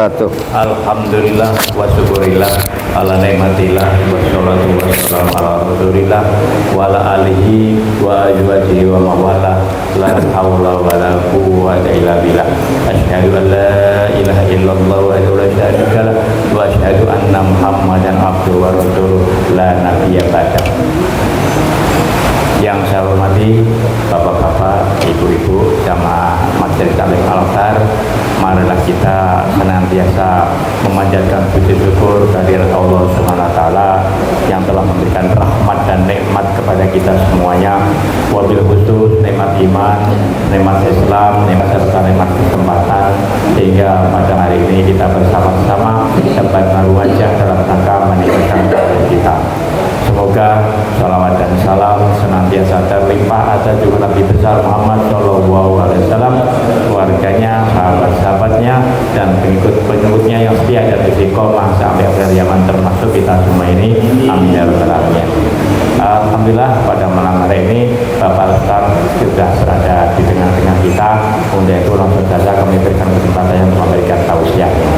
wabarakatuh. Alhamdulillah wa syukurillah ala nikmatillah wa sholatu wassalamu ala rasulillah wa ala alihi wa azwajihi wa mawala la hawla wa la quwwata illa billah. Asyhadu an la ilaha illallah wa la syarika lah wa asyhadu anna Muhammadan abduhu wa rasuluh la nabiyya ba'dah. Yang saya hormati bapak-bapak, ibu-ibu, jamaah Majelis Taklim Al-Azhar, marilah kita senantiasa memanjatkan puji syukur kehadirat Allah Subhanahu wa taala yang telah memberikan rahmat dan nikmat kepada kita semuanya. Wabil khusus nikmat iman, nikmat Islam, nikmat serta nikmat kesempatan, sehingga pada hari ini kita bersama-sama dapat menaruh wajah dalam rangka meningkatkan ibadah kita. Semoga salawat dan salam senantiasa terlimpah atas junjungan Nabi besar Muhammad Shallallahu Alaihi Wasallam, keluarganya, sahabat-sahabatnya, dan pengikut-pengikutnya yang setia dan istiqomah sampai akhir zaman, termasuk kita semua ini. Amin ya rabbal alamin. Alhamdulillah pada malam hari ini Bapak Ustaz sudah berada di tengah-tengah kita. Untuk itu langsung saja kami berikan kesempatan yang memberikan tausiahnya.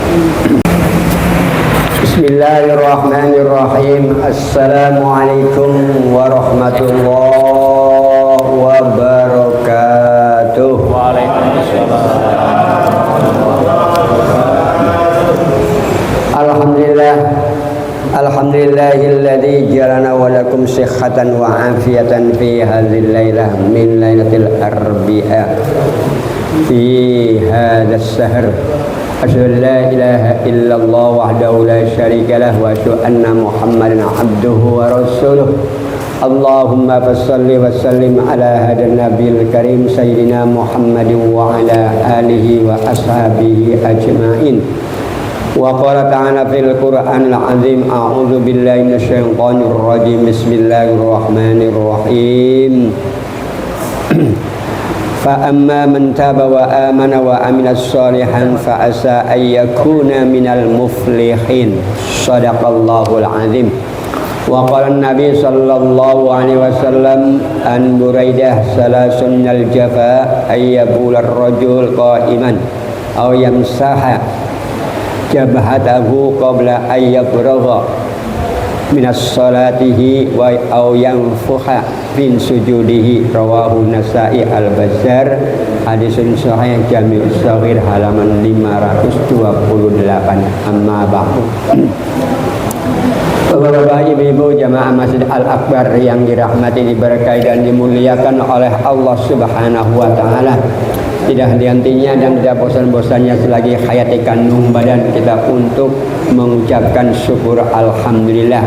Bismillahirrahmanirrahim. Assalamualaikum warahmatullahi wabarakatuh. Alhamdulillah. Alhamdulillahilladzi jalana wa lakum sihhatan wa afiyatan fi hadhil lailah min lailatil arbi'a fi hadzal shahr. Asyhadu an la ilaha illallah wahdahu la syarika lah wa asyhadu anna Muhammadan abduhu wa rasuluh. Allahumma fassalli wa sallim ala hadan nabiyil karim sayyidina Muhammadin wa ala alihi wa ashabihi ajma'in. Wa qala ta'ala fil Qur'anil azim, a'udzu billahi minasyaitonir rajim. Bismillahirrahmanirrahim. Fa amma man taba wa amana wa amila sholihan fa asa ay yakuna minal muflihin. Shadaqallahul azim. Wa qala an-nabi sallallahu alaihi wasallam an Buraidah salasun minal jafa ay yabul ar-rajul qa'iman aw yamsaha jabhatahu qabla ay yabragha minas salatihi wa aw yanfuha bin sujudihi. Rawahu Nasa'i al-Bazzar. Hadisun sahih Jami' Shaghir halaman 528. Amma ba'du. Bapak-bapak, ibu-ibu, jamaah Masjid Al-Akbar yang dirahmati, diberkahi dan dimuliakan oleh Allah Subhanahu wa taala. Tidak henti-hentinya dan tidak bosan-bosannya selagi hayati kandung badan kita untuk mengucapkan syukur alhamdulillah,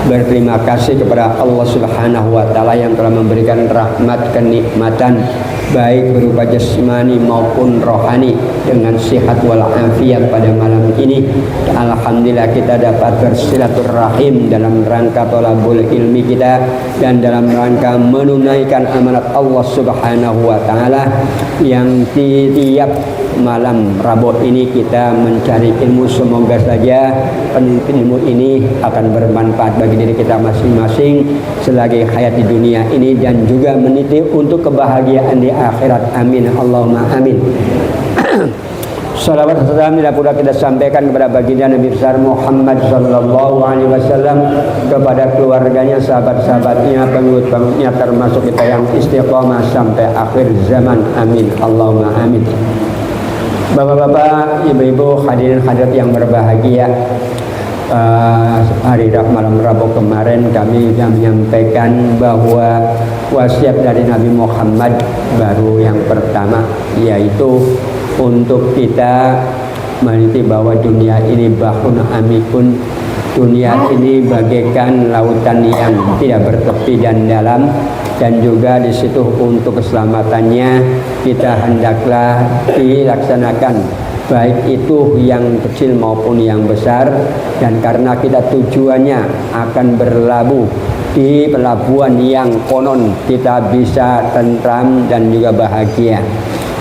berterima kasih kepada Allah Subhanahu wa taala yang telah memberikan rahmat kenikmatan baik berupa jasmani maupun rohani dengan sihat walafiat pada malam ini. Alhamdulillah kita dapat bersilaturahim dalam rangka thalabul ilmi kita dan dalam rangka menunaikan amanat Allah Subhanahu wa taala yang tiap malam Rabu ini kita mencari ilmu. Semoga saja ilmu ini akan bermanfaat bagi diri kita masing-masing selagi hayat di dunia ini dan juga meniti untuk kebahagiaan di akhirat. Amin Allahumma amin. Salawat dan salam tidak pula kita sampaikan kepada baginda Nabi besar Muhammad sallallahu alaihi wasallam, kepada keluarganya, sahabat-sahabatnya, pengikut-pengikutnya, termasuk kita yang istiqomah sampai akhir zaman. Amin Allahumma amin. Bapak-bapak, ibu-ibu, hadirin hadirat yang berbahagia, hari malam Rabu kemarin kami menyampaikan bahwa wasiat dari Nabi Muhammad baru yang pertama, yaitu untuk kita meniti bahwa dunia ini bahun amikun. Dunia ini bagaikan lautan yang tidak bertepi dan dalam, dan juga di situ untuk keselamatannya kita hendaklah dilaksanakan, baik itu yang kecil maupun yang besar. Dan karena kita tujuannya akan berlabuh di pelabuhan yang konon kita bisa tentram dan juga bahagia,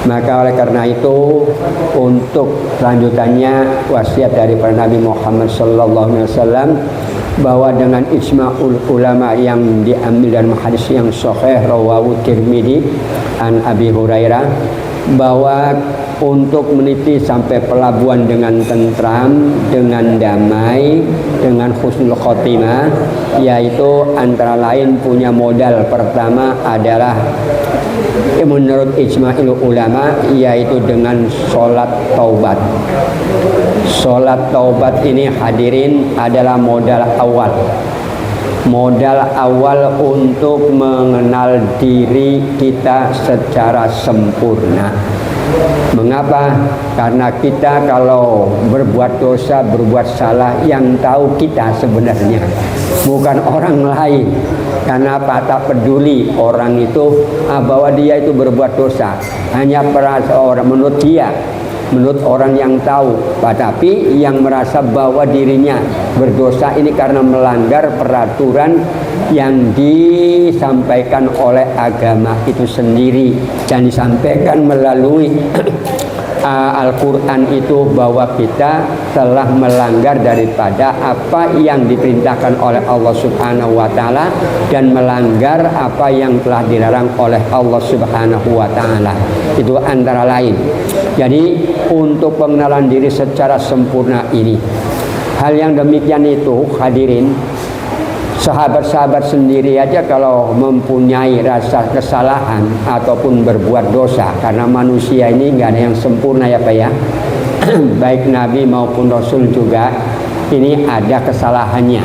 maka oleh karena itu untuk selanjutannya wasiat dari Nabi Muhammad SAW bahwa dengan ijma'ul ulama yang diambil dalam hadis yang sahih rawahu Tirmidzi an Abi Hurairah bahwa untuk meniti sampai pelabuhan dengan tentram, dengan damai, dengan husnul khotimah, yaitu antara lain punya modal pertama adalah menurut ijma'il ulama, yaitu dengan sholat taubat. Sholat taubat ini hadirin adalah modal awal. Modal awal untuk mengenal diri kita secara sempurna. Mengapa? Karena kita kalau berbuat dosa, berbuat salah, yang tahu kita sebenarnya, bukan orang lain. Karena apa? Tak peduli orang itu bahwa dia itu berbuat dosa, hanya perasa orang menurut dia, menurut orang yang tahu, tetapi yang merasa bahwa dirinya berdosa ini karena melanggar peraturan yang disampaikan oleh agama itu sendiri dan disampaikan melalui Al-Quran itu, bahwa kita telah melanggar daripada apa yang diperintahkan oleh Allah Subhanahu wa Ta'ala dan melanggar apa yang telah dilarang oleh Allah Subhanahu wa Ta'ala. Itu antara lain. Jadi untuk pengenalan diri secara sempurna ini, hal yang demikian itu hadirin, sahabat-sahabat sendiri aja kalau mempunyai rasa kesalahan ataupun berbuat dosa, karena manusia ini nggak ada yang sempurna ya Pak ya, baik Nabi maupun Rasul juga ini ada kesalahannya.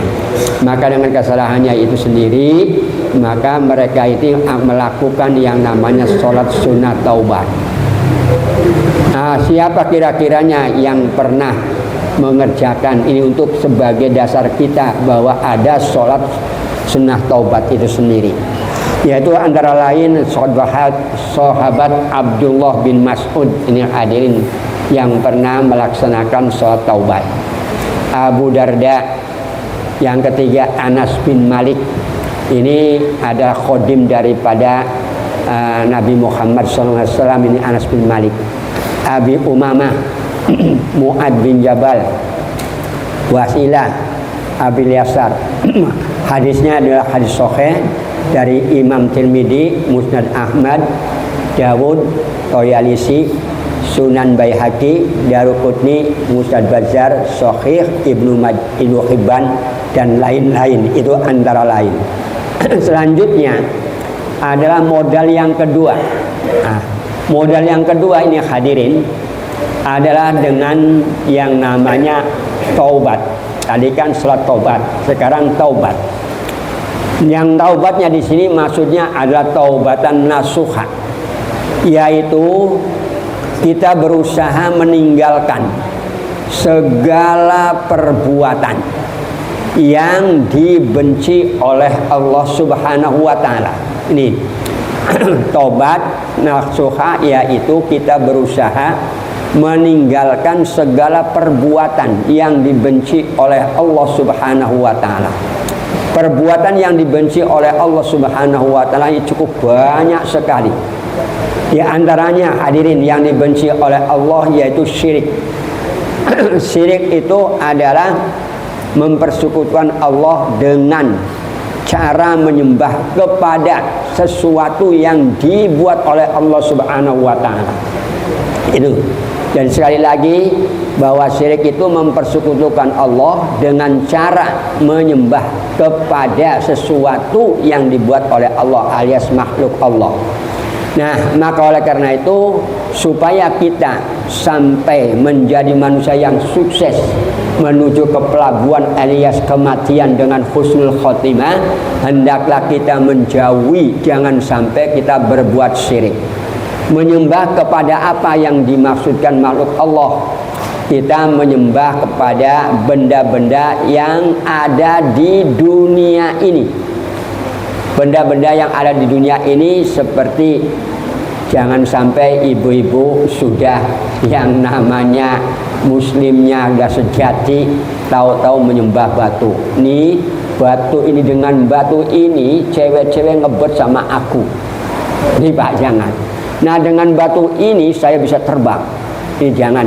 Maka dengan kesalahannya itu sendiri, maka mereka itu melakukan yang namanya sholat sunnah taubat. Nah, siapa kira-kiranya yang pernah mengerjakan ini untuk sebagai dasar kita bahwa ada sholat sunnah taubat itu sendiri, yaitu antara lain sahabat Abdullah bin Mas'ud ini hadirin yang pernah melaksanakan sholat taubat. Abu Darda, yang ketiga Anas bin Malik, ini ada khodim daripada Nabi Muhammad SAW, ini Anas bin Malik. Abi Umamah, Mu'ad bin Jabal, Wasilah, Abil Yasar. Hadisnya adalah hadis sahih dari Imam Tirmidzi, Musnad Ahmad, Dawud, Toyalisi, Sunan Baihaqi, Daruqutni, Musnad Bazzar, Sahih Ibnu Hibban dan lain-lain. Itu antara lain. Selanjutnya adalah modal yang kedua. Modal yang kedua ini hadirin adalah dengan yang namanya taubat. Tadi kan sholat taubat, sekarang taubat. Yang taubatnya di sini maksudnya adalah taubatan nasuha, yaitu kita berusaha meninggalkan segala perbuatan yang dibenci oleh Allah Subhanahu wa Ta'ala. Ini taubat nasuha, yaitu kita berusaha meninggalkan segala perbuatan yang dibenci oleh Allah Subhanahu wa Ta'ala. Perbuatan yang dibenci oleh Allah Subhanahu wa Ta'ala ini cukup banyak sekali. Di antaranya hadirin yang dibenci oleh Allah yaitu syirik. Syirik itu adalah mempersekutukan Allah dengan cara menyembah kepada sesuatu yang dibuat oleh Allah Subhanahu wa Ta'ala. Itu. Dan sekali lagi bahwa syirik itu mempersekutukan Allah dengan cara menyembah kepada sesuatu yang dibuat oleh Allah alias makhluk Allah. Nah, maka oleh karena itu supaya kita sampai menjadi manusia yang sukses menuju ke pelabuhan alias kematian dengan husnul khotimah, hendaklah kita menjauhi, jangan sampai kita berbuat syirik. Menyembah kepada apa yang dimaksudkan makhluk Allah. Kita menyembah kepada benda-benda yang ada di dunia ini. Benda-benda yang ada di dunia ini seperti, jangan sampai ibu-ibu sudah yang namanya muslimnya sudah sejati tahu-tahu menyembah batu. Nih batu ini, dengan batu ini cewek-cewek ngebet sama aku. Ini Pak, jangan. Nah, dengan batu ini saya bisa terbang. Ini jangan.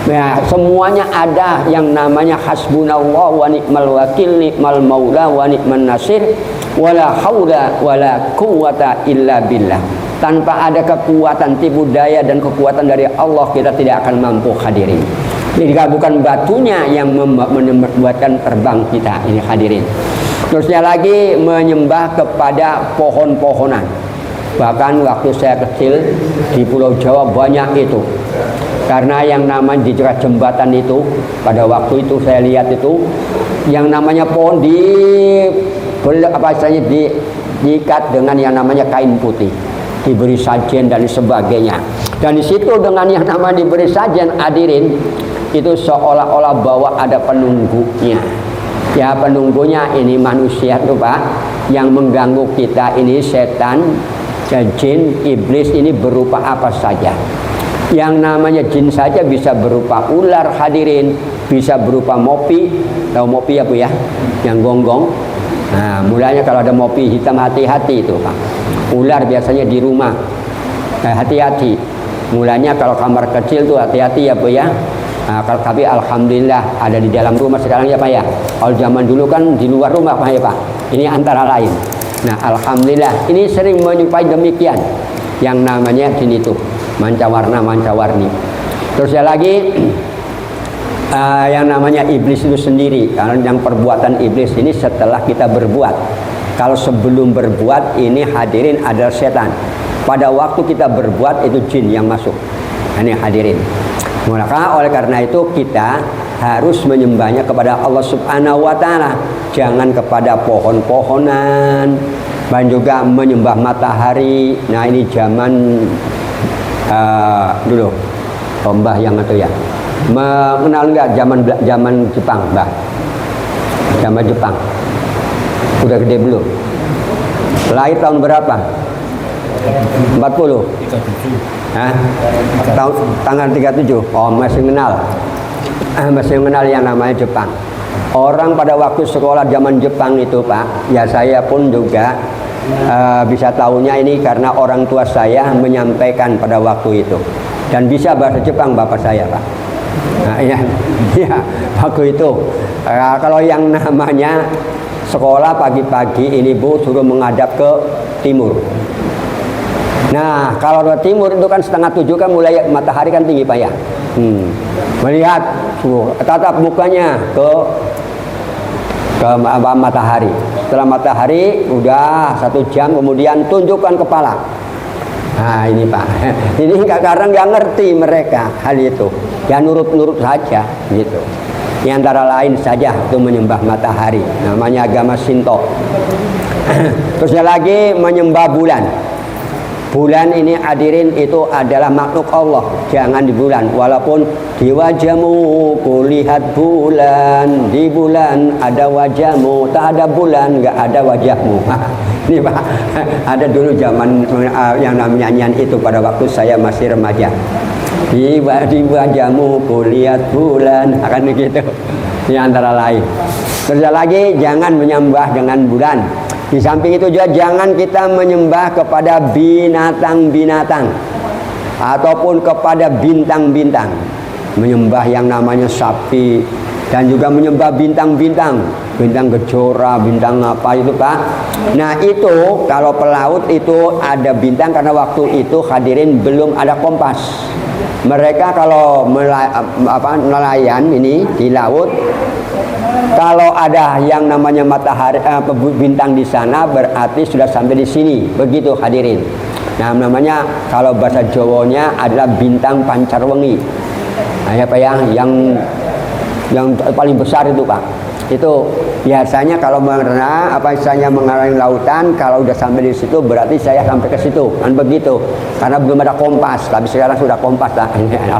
Nah, semuanya ada yang namanya hasbunallah wa ni'mal wakil, ni'mal maula wa ni'man nasir, wala haula wala quwwata illa billah. Tanpa ada kekuatan tipu daya dan kekuatan dari Allah, kita tidak akan mampu hadirin. Jika bukan batunya yang membuatkan terbang kita ini hadirin. Terusnya lagi menyembah kepada pohon-pohonan. Bahkan waktu saya kecil di Pulau Jawa banyak itu. Karena yang namanya di dekat jembatan itu, pada waktu itu saya lihat itu, yang namanya pohon diikat dengan yang namanya kain putih, diberi sajen dan sebagainya. Dan di situ dengan yang namanya diberi sajen, hadirin, itu seolah-olah bahwa ada penunggunya. Ya, penunggunya ini manusia tuh Pak, yang mengganggu kita ini setan, jin, iblis ini berupa apa saja. Yang namanya jin saja bisa berupa ular hadirin, bisa berupa mopi. Tahu mopi ya Bu ya? Yang gonggong. Nah, mulanya kalau ada mopi hitam, hati-hati itu Pak. Ular biasanya di rumah. Hati-hati. Mulanya kalau kamar kecil tuh hati-hati ya Bu ya. Nah, tapi alhamdulillah ada di dalam rumah sekarang ya Pak ya. Kalau zaman dulu kan di luar rumah Pak ya Pak. Ini antara lain. Nah, alhamdulillah ini sering menyerupai demikian. Yang namanya jin itu mancawarna-mancawarni. Terus ya lagi yang namanya iblis itu sendiri. Karena yang perbuatan iblis ini setelah kita berbuat. Kalau sebelum berbuat ini hadirin adalah setan. Pada waktu kita berbuat itu jin yang masuk. Ini hadirin. Maka oleh karena itu kita harus menyembahnya kepada Allah Subhanahu wa Ta'ala. Jangan kepada pohon-pohonan, dan juga menyembah matahari. Nah, ini zaman dulu Mbah yang itu ya. Mengenal enggak zaman Jepang, Mbah? Zaman Jepang. Udah gede belum? Lahir tahun berapa? 40. Hah? Tanggal 37. Oh, masih mengenal. Masih mengenal yang namanya Jepang. Orang pada waktu sekolah zaman Jepang itu Pak, ya saya pun juga bisa tahunya ini karena orang tua saya menyampaikan pada waktu itu. Dan bisa bahasa Jepang bapak saya Pak. Nah, ya, waktu itu kalau yang namanya sekolah pagi-pagi ini Bu suruh menghadap ke timur. Nah, kalau ke timur itu kan 6:30 kan mulai matahari kan tinggi Pak ya. Melihat tatap mukanya ke matahari. Setelah matahari udah 1 jam kemudian tunjukkan kepala. Nah ini Pak, ini karena nggak ngerti mereka hal itu. Ya nurut-nurut saja gitu. Yang antara lain saja itu menyembah matahari. Namanya agama Shinto. Terusnya lagi menyembah bulan. Bulan ini hadirin itu adalah makhluk Allah. Jangan di bulan. Walaupun di wajahmu kulihat bulan. Di bulan ada wajahmu. Tak ada bulan nggak ada wajahmu. Ini Pak, ada dulu zaman yang namanya nyanyian itu pada waktu saya masih remaja. Di wajahmu kulihat bulan. Akan begitu. Ini antara lain. Terus lagi jangan menyembah dengan bulan. Di samping itu juga jangan kita menyembah kepada binatang-binatang ataupun kepada bintang-bintang. Menyembah yang namanya sapi dan juga menyembah bintang-bintang, bintang kejora, bintang apa itu Pak. Nah itu kalau pelaut itu ada bintang karena waktu itu hadirin belum ada kompas. Mereka kalau nelayan ini di laut, kalau ada yang namanya matahari bintang di sana berarti sudah sampai di sini. Begitu hadirin. Nah namanya kalau bahasa Jawanya adalah bintang pancarwengi. Nah ya Pak ya, yang paling besar itu Pak. Itu biasanya kalau mengenai mengalami lautan, kalau udah sampai di situ berarti saya sampai ke situ. Kan begitu. Karena belum ada kompas, tapi sekarang sudah kompas lah.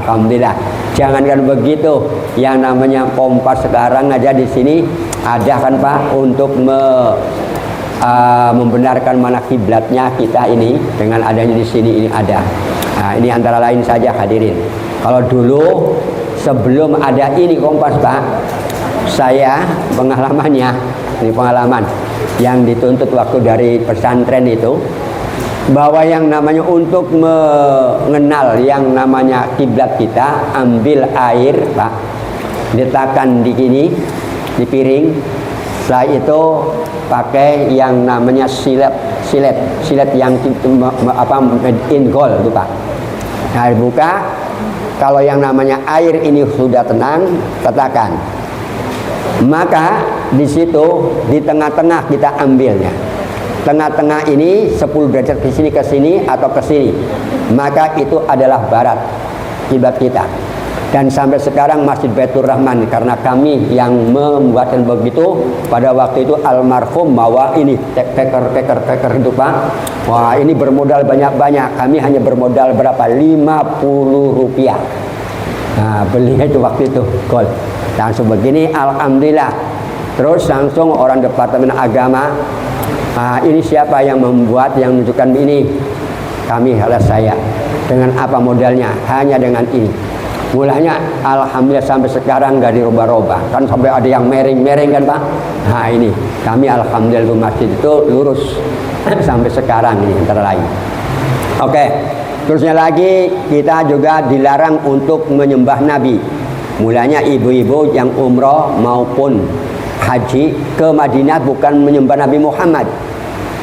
Alhamdulillah. Jangankan begitu, yang namanya kompas sekarang aja di sini ada kan Pak untuk membenarkan mana kiblatnya kita ini dengan adanya di sini ini ada. Nah, ini antara lain saja hadirin. Kalau dulu sebelum ada ini kompas Pak, saya pengalamannya, ini pengalaman yang dituntut waktu dari pesantren itu, bahwa yang namanya untuk mengenal yang namanya kiblat kita, ambil air Pak, letakkan di sini di piring, setelah itu pakai yang namanya silet yang made in gold itu Pak. Nah, dibuka. Kalau yang namanya air ini sudah tenang, katakan. Maka di situ di tengah-tengah kita ambilnya. Tengah-tengah ini 10 derajat ke sini atau ke sini. Maka itu adalah barat kiblat kita. Dan sampai sekarang Masjid Baitur Rahman, karena kami yang membuatkan begitu, pada waktu itu almarhum bawa ini peker itu Pak. Wah, ini bermodal banyak-banyak. Kami hanya bermodal berapa? 50 rupiah. Nah, belinya itu waktu itu gold. Langsung begini, alhamdulillah. Terus langsung orang Departemen Agama, ini siapa yang membuat, yang menunjukkan ini? Kami, adalah saya. Dengan apa modalnya? Hanya dengan ini. Mulanya alhamdulillah sampai sekarang gak dirubah-rubah. Kan sampai ada yang mereng-mereng kan Pak. Nah ini kami alhamdulillah itu masjid itu lurus sampai sekarang ini antara lain. Oke. Terusnya lagi kita juga dilarang untuk menyembah Nabi. Mulanya ibu-ibu yang umroh maupun haji ke Madinah bukan menyembah Nabi Muhammad.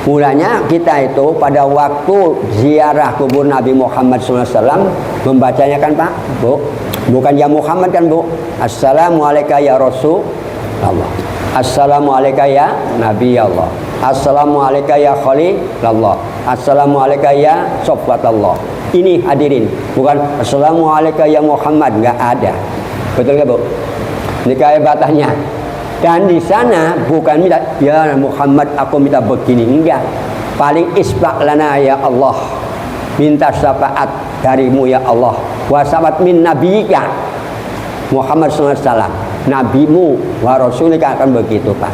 Mulanya kita itu pada waktu ziarah kubur Nabi Muhammad SAW membacanya kan Pak, Bu, bukan ya Muhammad kan Bu. Assalamualaikum ya Rasulullah, Assalamualaikum ya Nabi Allah, Assalamualaikum ya Khalilullah, Assalamualaikum ya Sofwatallah. Ini hadirin, bukan Assalamualaikum ya Muhammad, nggak ada. Betul nggak Bu? Ini kehebatannya. Dan di sana bukan minta ya Muhammad aku minta begini, enggak. Paling isbaq lana ya Allah, minta syafaat darimu ya Allah, wa syafaat min nabiyika Muhammad SAW, nabimu wa rasulika, akan begitu Pak.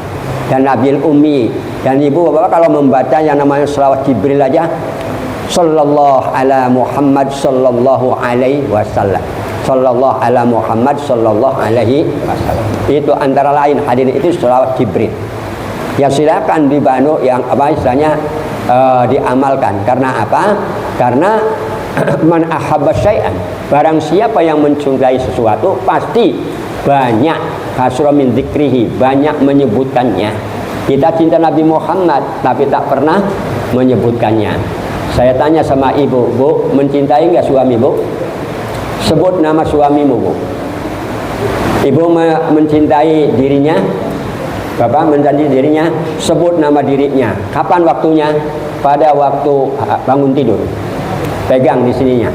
Dan Nabil Ummi. Dan ibu bapak kalau membaca yang namanya selawat Jibril aja, sallallahu ala Muhammad sallallahu alaihi wasallam, sallallahu ala Muhammad sallallahu alaihi wasallam. Itu antara lain hadirin itu selawat Jibril. Ya silakan dibantu yang apa istilahnya diamalkan. Karena apa? Karena man ahabba syai'an, barang siapa yang mencintai sesuatu pasti banyak hasra min dzikrihi, banyak menyebutkannya. Kita cinta Nabi Muhammad tapi tak pernah menyebutkannya. Saya tanya sama ibu, Bu, mencintai enggak suami Bu? Sebut nama suamimu Bu. Ibu mencintai dirinya, Bapak mencintai dirinya, sebut nama dirinya. Kapan waktunya? Pada waktu bangun tidur. Pegang di sininya.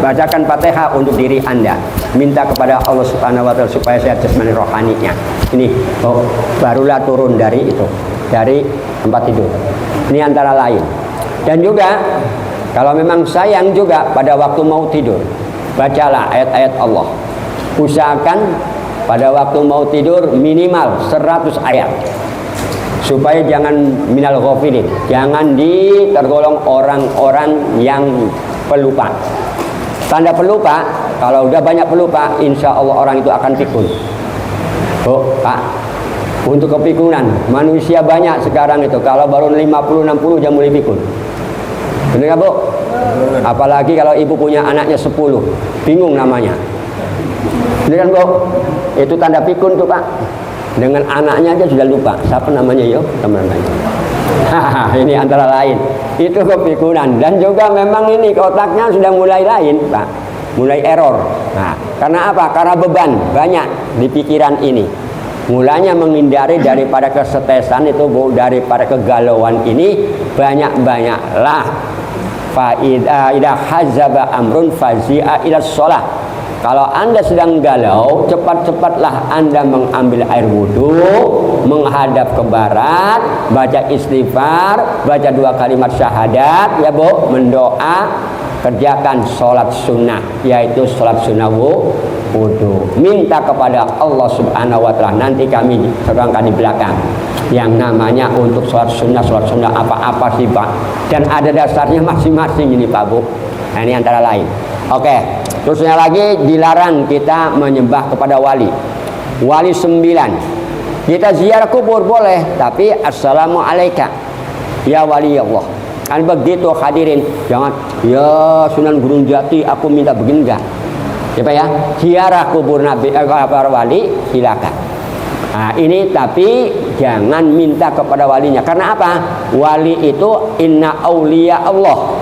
Bacakan Fatihah untuk diri Anda. Minta kepada Allah Subhanahu wa taala supaya sehat jasmani rohaninya. Ini barulah turun dari itu, dari tempat tidur. Ini antara lain. Dan juga kalau memang sayang juga pada waktu mau tidur, bacalah ayat-ayat Allah. Usahakan pada waktu mau tidur minimal 100 ayat. Supaya jangan minal ghafilin, jangan tergolong orang-orang yang pelupa. Tanda pelupa, kalau udah banyak pelupa, insya Allah orang itu akan pikun. Oh Pak, untuk kepikunan, manusia banyak sekarang itu. Kalau baru 50-60 jam mulai pikun. Benar nggak Bu? Apalagi kalau ibu punya anaknya 10, bingung namanya. Benar kan Bu? Itu tanda pikun tuh Pak. Dengan anaknya aja sudah lupa. Siapa namanya yuk? Teman-teman. Ini antara lain. Itu kepikunan. Dan juga memang ini otaknya sudah mulai lain Pak. Mulai error. Nah, karena apa? Karena beban banyak di pikiran ini. Mulanya menghindari daripada kesetesan itu Bu, daripada kegalauan ini banyak-banyaklah. Idza hazaba amrun fazi'a ila shalah. Kalau Anda sedang galau, cepat-cepatlah Anda mengambil air wudhu, menghadap ke barat, baca istighfar, baca 2 kalimat syahadat, ya Bu, mendoa, kerjakan sholat sunnah, yaitu sholat sunnah wudhu. Minta kepada Allah Subhanahu wa taala. Nanti kami terangkan di belakang yang namanya untuk sholat sunnah apa-apa sih Pak. Dan ada dasarnya masing-masing ini Pak Bu. Nah ini antara lain. Oke. Terusnya lagi dilarang kita menyembah kepada wali. Wali 9. Kita ziarah kubur boleh, tapi assalamualaikum ya wali Allah. Kan begitu hadirin. Jangan ya Sunan Gunung Jati aku minta begini enggak. Ya Pak ya. Ziarah kubur Nabi para wali silakan. Nah, ini tapi jangan minta kepada walinya. Karena apa? Wali itu inna auliya Allah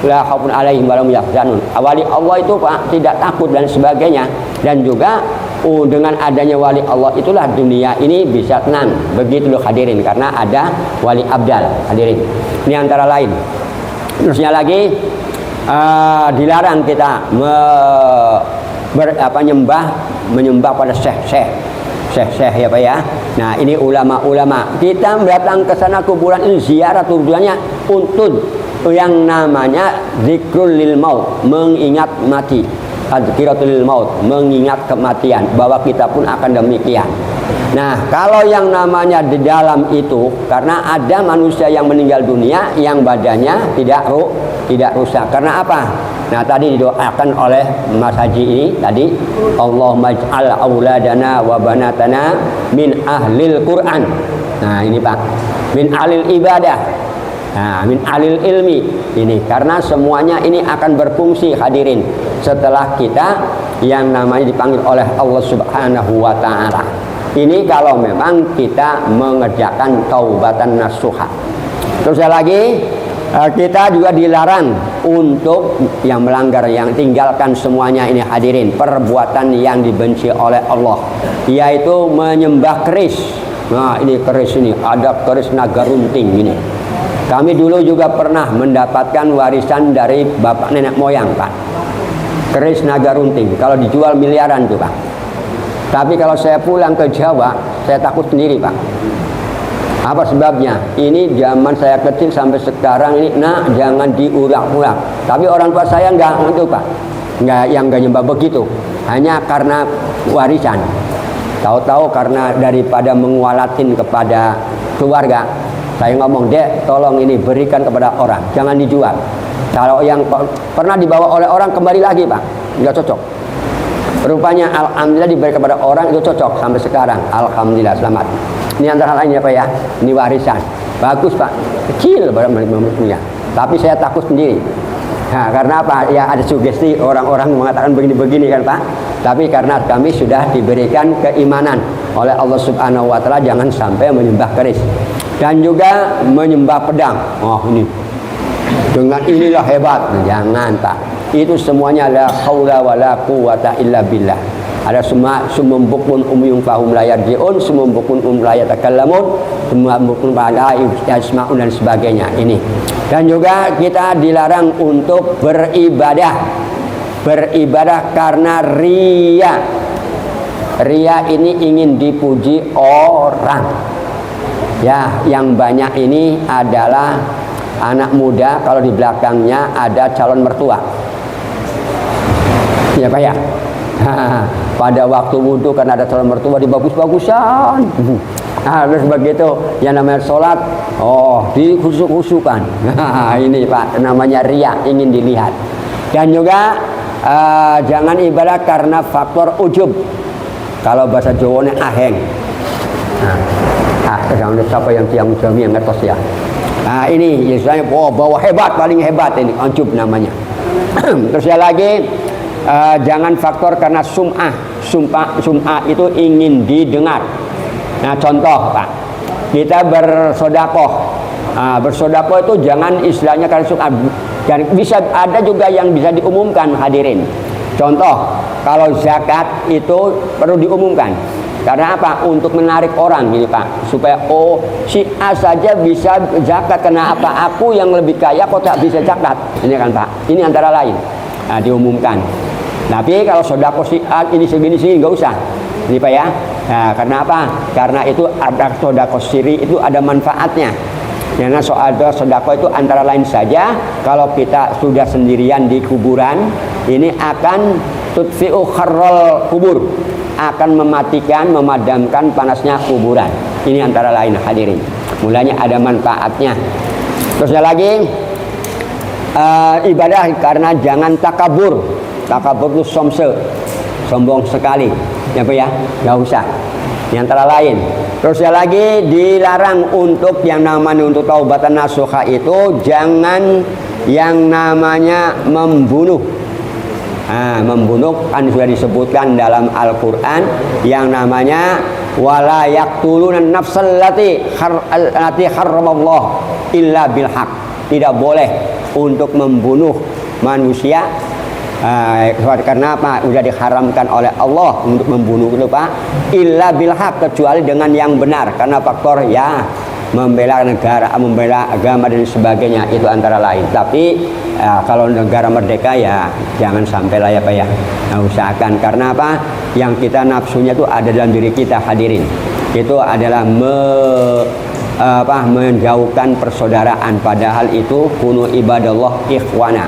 la khaufun alaihim wa lahum yahzanun. Wali Allah itu Pak tidak takut dan sebagainya. Dan juga dengan adanya wali Allah itulah dunia ini bisa tenang. Begitu loh hadirin, karena ada wali abdal hadirin. Ini antara lain. Terusnya lagi dilarang kita menyembah pada syekh ya Pak ya. Nah, ini ulama-ulama. Kita datang ke sana kuburan ini ziarah tujuannya untuk yang namanya zikrul lil maut, mengingat mati. Tadzkiratul lil maut, mengingat kematian, bahwa kita pun akan demikian. Nah, kalau yang namanya di dalam itu, karena ada manusia yang meninggal dunia yang badannya tidak rusak. Karena apa? Nah, tadi didoakan oleh Mas Haji ini tadi, Allahumma ij'al auladana wa banatana min ahlil Quran. Nah, ini Pak, min ahlil ibadah. Nah, min ahlil ilmi. Ini karena semuanya ini akan berfungsi hadirin setelah kita yang namanya dipanggil oleh Allah Subhanahu wa taala. Ini kalau memang kita mengerjakan taubatan nasuha. Terus lagi kita juga dilarang untuk yang melanggar, yang tinggalkan semuanya ini hadirin, perbuatan yang dibenci oleh Allah, yaitu menyembah keris. Nah, ini keris ini, ada keris naga runting ini. Kami dulu juga pernah mendapatkan warisan dari bapak nenek moyang Pak, keris naga runting. Kalau dijual miliaran tuh Pak. Tapi kalau saya pulang ke Jawa, saya takut sendiri Pak. Apa sebabnya? Ini zaman saya kecil sampai sekarang ini, nah jangan diurak-urak. Tapi orang tua saya enggak itu Pak, enggak nyembah begitu. Hanya karena warisan. Tahu-tahu karena daripada mengualatin kepada keluarga, saya ngomong, Dek, tolong ini berikan kepada orang, jangan dijual. Kalau yang pernah dibawa oleh orang kembali lagi Pak, enggak cocok. Rupanya alhamdulillah diberi kepada orang itu cocok sampai sekarang. Alhamdulillah selamat. Ini antara lainnya Pak ya, ini warisan. Bagus Pak, kecil barang-barangnya. Tapi saya takut sendiri. Nah, karena apa? Ya ada sugesti orang-orang mengatakan begini-begini kan Pak. Tapi karena kami sudah diberikan keimanan oleh Allah Subhanahu wa taala, jangan sampai menyembah keris. Dan juga menyembah pedang. Oh ini, dengan inilah hebat. Jangan Pak. Itu semuanya la haula wala quwata illa billah. Ada semua sumum bukun umyun fahum la yarji'un, sumum bukun la yatakallamun, semua bukun la yasma'un dan sebagainya. Ini. Dan juga kita dilarang untuk beribadah karena riya. Riya ini ingin dipuji orang. Ya, yang banyak ini adalah anak muda kalau di belakangnya ada calon mertua. Ya Pak ya. Pada waktu wudhu karena ada calon mertua dibagus-bagusan. Nah, terus begitu yang namanya sholat, oh dihusuk-husukan. Ini Pak, namanya riya, ingin dilihat. Dan juga jangan ibadah karena faktor ujub. Kalau bahasa Jawanya aheng. Jangan siapa yang tiang jami yang ngetos ya. Nah ini misalnya bawa hebat, paling hebat ini ujub namanya. Terus ya lagi jangan faktor karena sum'ah itu ingin didengar. Nah contoh Pak, kita bersodakoh. Bersodakoh itu jangan istilahnya karena sum'ah. Dan bisa ada juga yang bisa diumumkan hadirin. Contoh, kalau zakat itu perlu diumumkan. Karena apa? Untuk menarik orang ini Pak, supaya si A saja bisa zakat, karena apa? Aku yang lebih kaya kok tak bisa zakat. Ini kan Pak, ini antara lain. Nah, diumumkan. Tapi kalau sedekah si A ini segini nggak usah. Ini Pak ya. Nah, karena apa? Karena itu ada sedekah siri, itu ada manfaatnya. Karena sedekah itu antara lain saja kalau kita sudah sendirian di kuburan, ini akan tutfi'u kharral kubur, akan mematikan, memadamkan panasnya kuburan. Ini antara lain hadirin. Mulanya ada manfaatnya. Terusnya lagi ibadah karena jangan takabur. Takabur itu sombong sekali. Ya Pak ya, nggak usah. Ini antara lain. Terusnya lagi dilarang untuk yang namanya untuk taubatan nasuha itu jangan yang namanya membunuh. Membunuh kan sudah disebutkan dalam Al-Quran yang namanya wala yaqtuluna nafsal lati harramallah illa bil haq. Tidak boleh untuk membunuh manusia karena apa? Sudah diharamkan oleh Allah untuk membunuh itu Pak, illa bil haq, kecuali dengan yang benar, karena faktor ya membela negara, membela agama dan sebagainya, itu antara lain. Tapi kalau negara merdeka ya jangan sampai lah ya Pak ya. Nah, usahakan, karena apa? Yang kita nafsunya itu ada dalam diri kita, hadirin. Itu adalah menjauhkan persaudaraan, padahal itu kunu ibadallah ikhwana.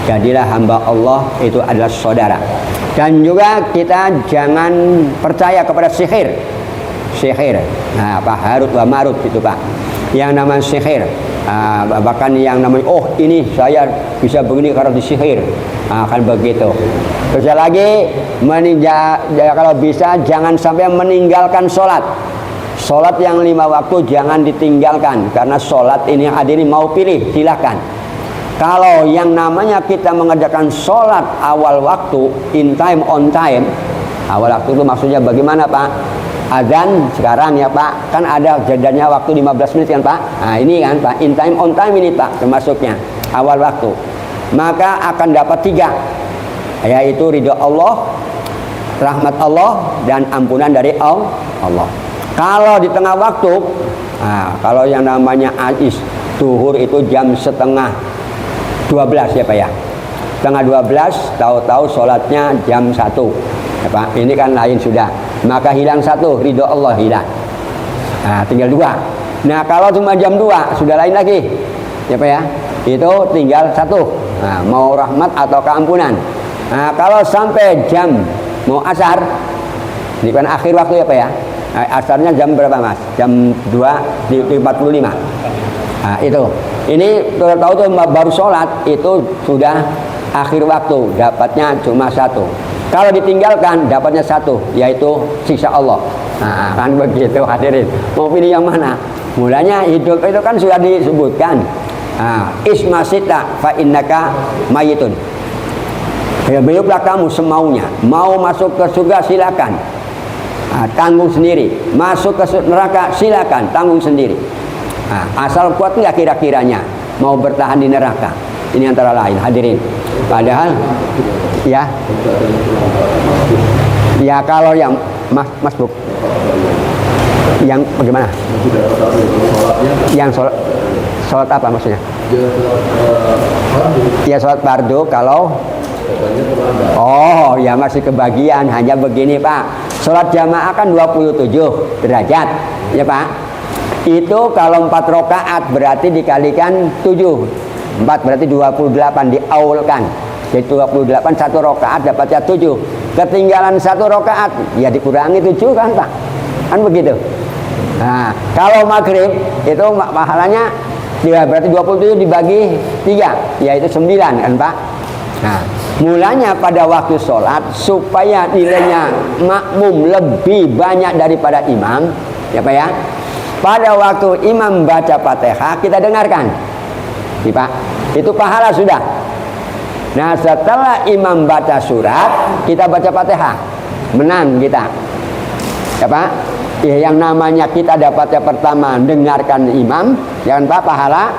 Jadilah hamba Allah itu adalah saudara. Dan juga kita jangan percaya kepada sihir. Nah, Pak, Harut wa Marut itu Pak. Yang namanya sihir. Bahkan yang namanya ini saya bisa begini karena disihir. Akan begitu. Terus lagi kalau bisa jangan sampai meninggalkan sholat. Sholat yang 5 waktu jangan ditinggalkan, karena sholat ini hadirin mau pilih silakan. Kalau yang namanya kita mengerjakan sholat awal waktu, in time on time, awal waktu itu maksudnya bagaimana Pak? Azan sekarang ya Pak, kan ada jedanya waktu 15 menit kan Pak? Nah ini kan Pak, in time on time ini Pak termasuknya awal waktu. Maka akan dapat 3, yaitu ridho Allah, rahmat Allah, dan ampunan dari Allah. Kalau di tengah waktu, kalau yang namanya ais zuhur itu jam setengah 12 ya Pak ya, setengah 12, tahu-tahu sholatnya jam 1 ya Pak, ini kan lain sudah, maka hilang 1, ridho Allah hilang. Tinggal 2. Nah kalau cuma jam 2 sudah lain lagi ya Pak ya, itu tinggal 1, mau rahmat atau keampunan. Kalau sampai jam mau asar, ini kan akhir waktu ya Pak ya, asarnya jam berapa Mas? Jam 2:45. Itu. Ini tahu tuh baru sholat itu sudah akhir waktu, dapatnya cuma 1. Kalau ditinggalkan dapatnya 1, yaitu siksa Allah. Kan begitu hadirin. Mau pilih yang mana? Mulanya hidup itu kan sudah disebutkan. Ismasita fa innaka mayitun. Ya, hiduplah kamu semaunya. Mau masuk ke surga silakan. Tanggung sendiri. Masuk ke neraka silakan, tanggung sendiri. Asal kuat nggak kira-kiranya mau bertahan di neraka. Ini antara lain hadirin. Padahal ya kalau yang Mas Buk, yang bagaimana? Yang sholat apa maksudnya? Ya sholat fardu kalau ya masih kebagian, hanya begini Pak. Sholat jamaah kan 27 derajat ya Pak. Itu kalau 4 rakaat berarti dikalikan 7. 4 berarti 28 diaulkan. Jadi 28 1 rakaat dapatnya 7. Ketinggalan 1 rakaat ya dikurangi 7 kan Pak. Kan begitu. Nah, kalau maghrib itu pahalanya ya berarti 27 dibagi 3 yaitu 9 kan Pak. Nah, mulanya pada waktu sholat supaya nilainya makmum lebih banyak daripada imam ya Pak ya. Pada waktu imam baca Fatihah kita dengarkan, nih Pak, itu pahala sudah. Nah setelah imam baca surat kita baca Fatihah, menang kita, ya Pak. Ya, yang namanya kita dapatnya pertama dengarkan imam, jangan Pak pahala.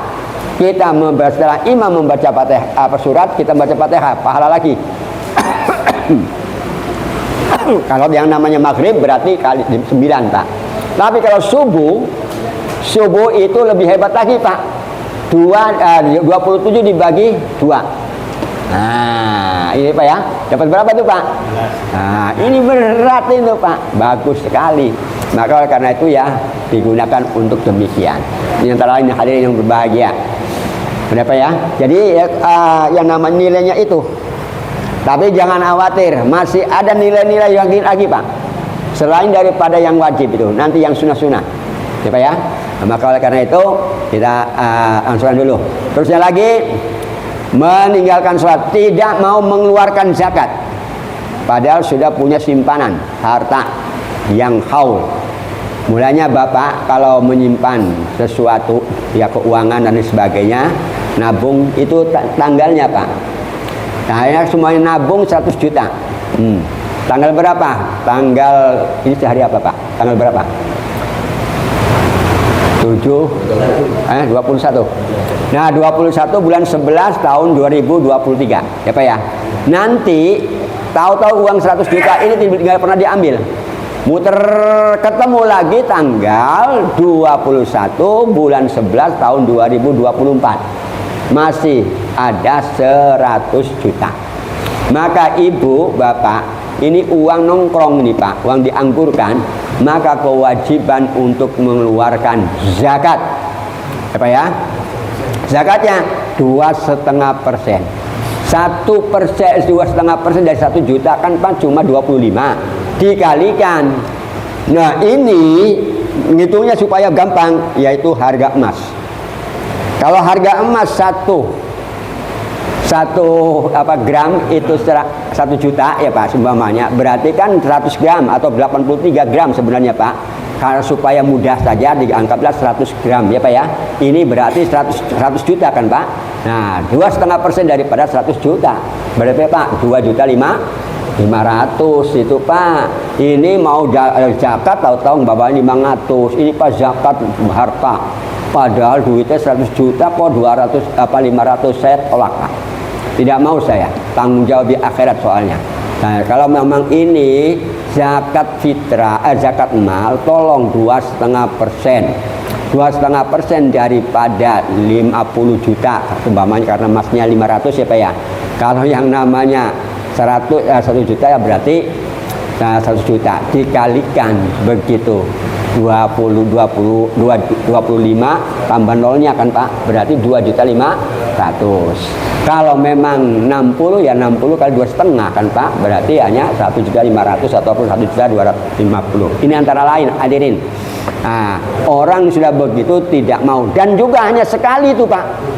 Kita setelah imam membaca Fatihah surat kita baca Fatihah, pahala lagi. Kalau yang namanya maghrib berarti kali 9 Pak. Tapi kalau subuh itu lebih hebat lagi Pak. 27 dibagi 2. Nah, ini Pak ya. Dapat berapa tuh Pak? Nah, ini berat itu Pak. Bagus sekali. Maka karena itu ya digunakan untuk demikian. Ini antara lain hadirin yang berbahagia. Kenapa ya? Jadi yang namanya nilainya itu. Tapi jangan khawatir, masih ada nilai-nilai yang lagi Pak. Selain daripada yang wajib itu, nanti yang sunnah-sunnah, ya Pak ya. Nah, maka oleh karena itu kita ansurkan dulu. Terusnya lagi meninggalkan sholat, tidak mau mengeluarkan zakat, padahal sudah punya simpanan harta yang haul. Mulanya Bapak kalau menyimpan sesuatu, ya keuangan dan sebagainya, nabung itu tanggalnya Pak. Nah, semuanya nabung 100 juta. Tanggal berapa? Tanggal ini sehari apa Pak? Tanggal berapa? 21. Nah, 21 bulan 11 tahun 2023. Ya Pak ya. Nanti tahu-tahu uang 100 juta ini tidak pernah diambil. Muter ketemu lagi tanggal 21 bulan 11 tahun 2024. Masih ada 100 juta. Maka ibu, bapak, ini uang nongkrong nih Pak, uang diangkurkan, maka kewajiban untuk mengeluarkan zakat. Apa ya? Zakatnya 2,5%. 1%, 2,5% dari 1 juta kan Pak cuma 25. Dikalikan. Nah ini ngitungnya supaya gampang, yaitu harga emas. Kalau harga emas satu gram itu 1 juta ya Pak seumpamanya, berarti kan 100 gram atau 83 gram sebenarnya Pak. Karena supaya mudah saja dianggaplah 100 gram ya Pak ya. Ini berarti 100 juta kan Pak. Nah 2,5% daripada 100 juta berarti Pak 2.500.000 itu Pak. Ini mau zakat tahu-tahu bawa 500. Ini Pak zakat harta. Padahal duitnya 100 juta kok 500 saya tolak Pak. Tidak mau saya, tanggung jawab di akhirat soalnya. Nah, kalau memang ini zakat fitrah, zakat mal, tolong 2,5%. 2,5% daripada 50 juta, umpamanya karena emasnya 500 ya Pak ya. Kalau yang namanya 100 1 juta ya berarti 100 juta dikalikan begitu. 25 tambah nolnya kan Pak, berarti 2.500.000. Kalau memang 60 ya 60 kali 2,5 kan Pak, berarti hanya 1.500.000 ataupun 1.250.000. Ini antara lain hadirin. Nah, orang sudah begitu tidak mau, dan juga hanya sekali itu Pak.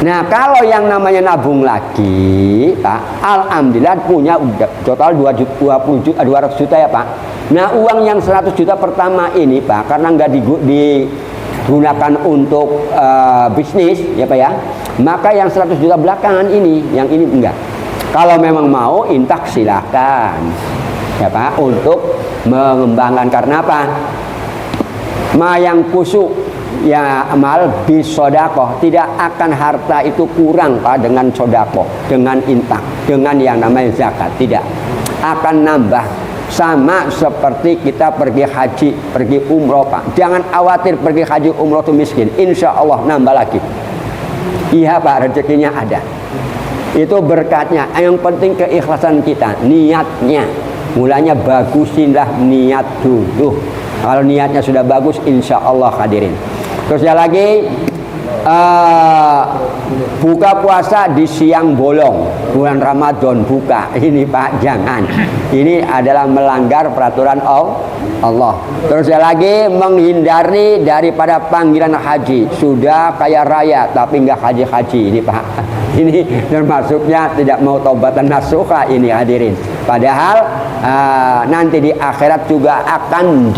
Nah kalau yang namanya nabung lagi Pak, alhamdulillah punya total 200 juta ya Pak. Nah uang yang 100 juta pertama ini Pak, karena nggak digunakan untuk bisnis ya Pak ya, maka yang 100 juta belakangan ini, yang ini enggak. Kalau memang mau intak silahkan ya Pak untuk mengembangkan. Karena apa? Yang kusuk ya amal bisodakoh, tidak akan harta itu kurang Pak dengan sodakoh, dengan intak, dengan yang namanya zakat, tidak akan nambah. Sama seperti kita pergi haji, pergi umroh Pak. Jangan khawatir pergi haji umroh itu miskin, insya Allah nambah lagi. Iya Pak, rezekinya ada. Itu berkatnya. Yang penting keikhlasan kita, niatnya. Mulanya bagusinlah niat dulu. Kalau niatnya sudah bagus, insya Allah hadirin. Terus ya lagi, buka puasa di siang bolong, bulan Ramadan buka. Ini Pak, jangan. Ini adalah melanggar peraturan Allah. Terus ya lagi, menghindari daripada panggilan haji. Sudah kaya raya tapi nggak haji-haji ini Pak. Ini termasuknya tidak mau taubatan nasuha ini hadirin. Padahal nanti di akhirat juga akan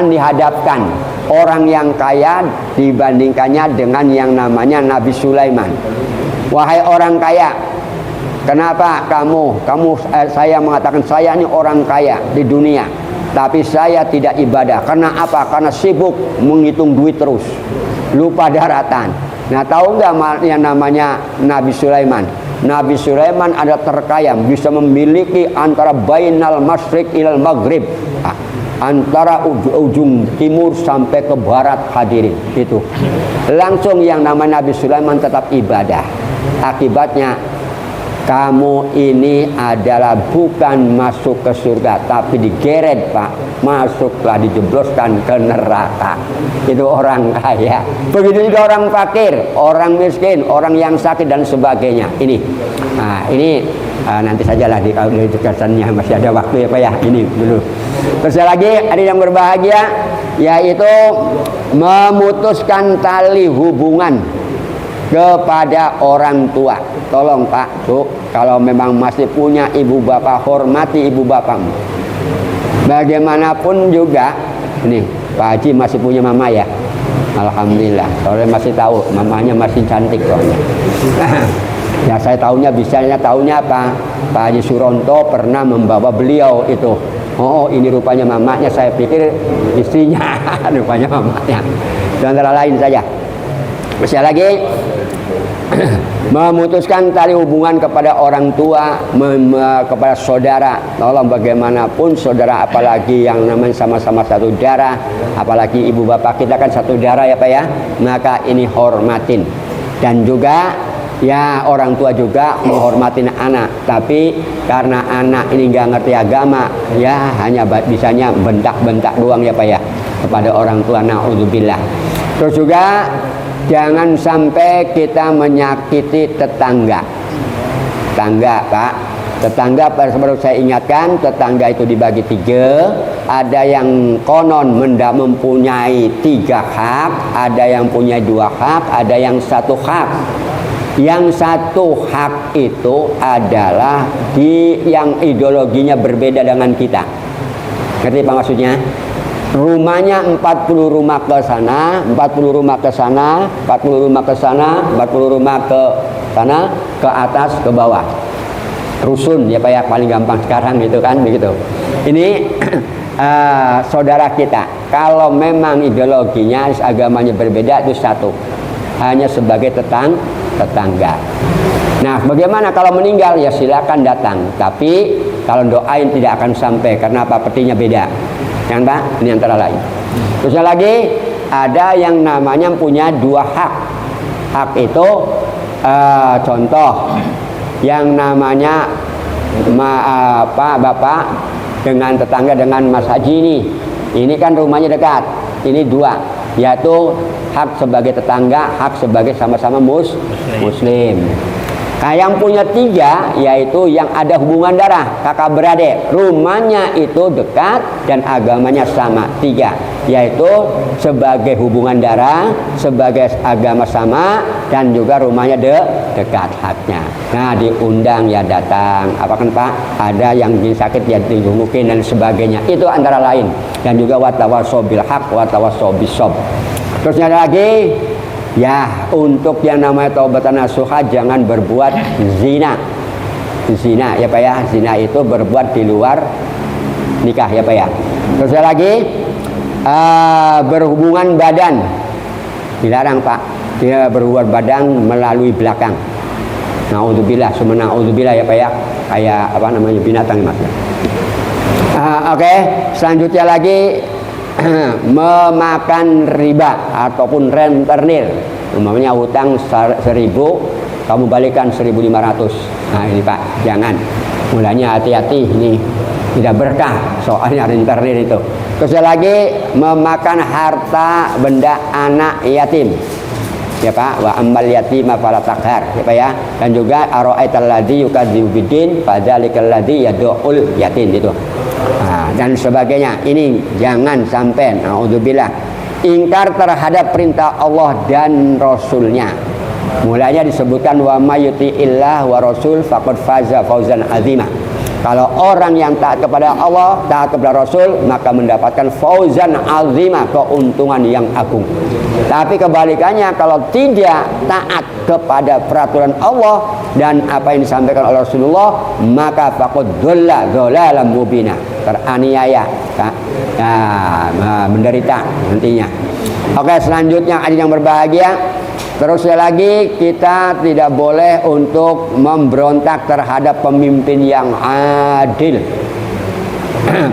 dihadapkan orang yang kaya dibandingkannya dengan yang namanya Nabi Sulaiman. Wahai orang kaya, kenapa saya mengatakan saya ini orang kaya di dunia, tapi saya tidak ibadah. Karena apa? Karena sibuk menghitung duit terus, lupa daratan. Nah tahu nggak yang namanya Nabi Sulaiman? Nabi Sulaiman adalah terkaya, bisa memiliki antara bainal masyriq ilal maghrib, antara ujung timur sampai ke barat hadirin. Itu langsung yang namanya Nabi Sulaiman tetap ibadah. Akibatnya kamu ini adalah bukan masuk ke surga, tapi digeret Pak, masuklah, dijebloskan ke neraka. Itu orang kaya. Begitu juga orang fakir, orang miskin, orang yang sakit dan sebagainya. Ini nanti sajalah kalau di dekatannya masih ada waktu ya Pak ya. Ini dulu. Terus lagi ada yang berbahagia, yaitu memutuskan tali hubungan kepada orang tua. Tolong Pak, kalau memang masih punya ibu bapak, hormati ibu bapakmu. Bagaimanapun juga, ini Pak Haji masih punya mama ya. Alhamdulillah, soalnya masih tahu mamanya masih cantik soalnya. Ya saya tahunya, bisanya tahunya apa? Pak Haji Suronto pernah membawa beliau itu Oh ini rupanya mamanya, saya pikir istrinya. Rupanya mamanya. Itu antara lain saja. Masih lagi memutuskan tali hubungan kepada orang tua, kepada saudara. Tolong bagaimanapun saudara, apalagi yang namanya sama-sama satu darah, apalagi ibu bapak kita kan satu darah ya Pak ya, maka ini hormatin. Dan juga ya orang tua juga menghormatin anak, tapi karena anak ini nggak ngerti agama, ya hanya bisanya bentak-bentak doang ya Pak ya kepada orang tua. Na'udzubillah. Terus juga jangan sampai kita menyakiti tetangga. Tetangga Pak, tetangga baru saya ingatkan, tetangga itu dibagi 3. Ada yang konon mempunyai 3 hak, ada yang punya 2 hak, ada yang 1 hak. Yang 1 hak itu adalah yang ideologinya berbeda dengan kita. Ngerti Pak maksudnya? Rumahnya 40 rumah ke sana, 40 rumah ke sana, 40 rumah ke sana, 40 rumah ke sana, ke atas, ke bawah. Rusun ya Pak ya, paling gampang sekarang gitu kan begitu. Ini saudara kita, kalau memang ideologinya, agamanya berbeda, itu 1, hanya sebagai tetangga. Nah bagaimana kalau meninggal? Ya silakan datang, tapi kalau doain tidak akan sampai, karena apa? Petinya beda kan Pak, ini antara lain. Terus lagi ada yang namanya punya 2 hak. Hak itu contoh yang namanya bapak dengan tetangga dengan Mas Haji ini kan rumahnya dekat, ini 2, yaitu hak sebagai tetangga, hak sebagai sama-sama muslim. Nah yang punya 3 yaitu yang ada hubungan darah, kakak beradik, rumahnya itu dekat dan agamanya sama. 3 yaitu sebagai hubungan darah, sebagai agama sama, dan juga rumahnya dekat haknya. Nah diundang ya datang, apa kan Pak, ada yang sakit ya dijungukin dan sebagainya, itu antara lain. Dan juga watawasau bil haq watawasau bis sabr. Terus ada lagi ya, untuk yang namanya taubatan nasuha, jangan berbuat zina. Zina ya Pak ya, zina itu berbuat di luar nikah ya Pak ya. Terus ada lagi berhubungan badan, dilarang Pak. Dia berhubungan badan melalui belakang. Na'udzubillah, summa na'udzubillah ya Pak ya, kayak apa namanya binatang Mas. Oke, selanjutnya lagi memakan riba ataupun rentenir. Umpamanya hutang 1.000, kamu balikan 1.500. Nah ini Pak, jangan. Mulanya hati-hati, ini tidak berkah soalnya rentenir itu. Terus lagi memakan harta benda anak yatim ya Pak, wa ammal yatima fala taqhar ya Pak ya. Dan juga ara'aital ladzi yukadzibu biddin fadzalikal ladzi yad'ul yatim itu. Nah, dan sebagainya. Ini jangan sampai naudzubillah ingkar terhadap perintah Allah dan Rasulnya. Mulanya disebutkan wa may yuti'illah wa rasul faqad faza fawzan azima. Kalau orang yang taat kepada Allah, taat kepada Rasul, maka mendapatkan fauzan azima, keuntungan yang agung. Tapi kebalikannya, kalau tidak taat kepada peraturan Allah dan apa yang disampaikan oleh Rasulullah, maka faqad dhalla dhalalan mubina, teraniaya, menderita nantinya. Oke, selanjutnya adik yang berbahagia. Terus lagi, kita tidak boleh untuk memberontak terhadap pemimpin yang adil.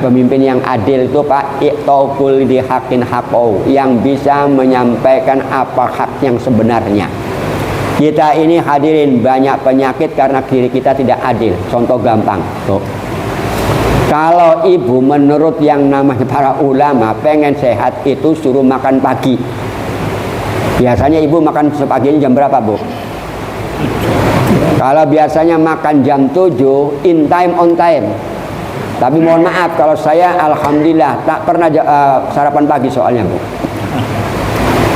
Pemimpin yang adil itu Pak, iqtaqul di haqqin haqqau, yang bisa menyampaikan apa hak yang sebenarnya. Kita ini hadirin banyak penyakit karena diri kita tidak adil. Contoh gampang tuh. Kalau ibu menurut yang namanya para ulama pengen sehat itu suruh makan pagi. Biasanya ibu makan paginya jam berapa Bu? Kalau biasanya makan jam 7, in time on time. Tapi mohon maaf, kalau saya alhamdulillah tak pernah sarapan pagi soalnya Bu.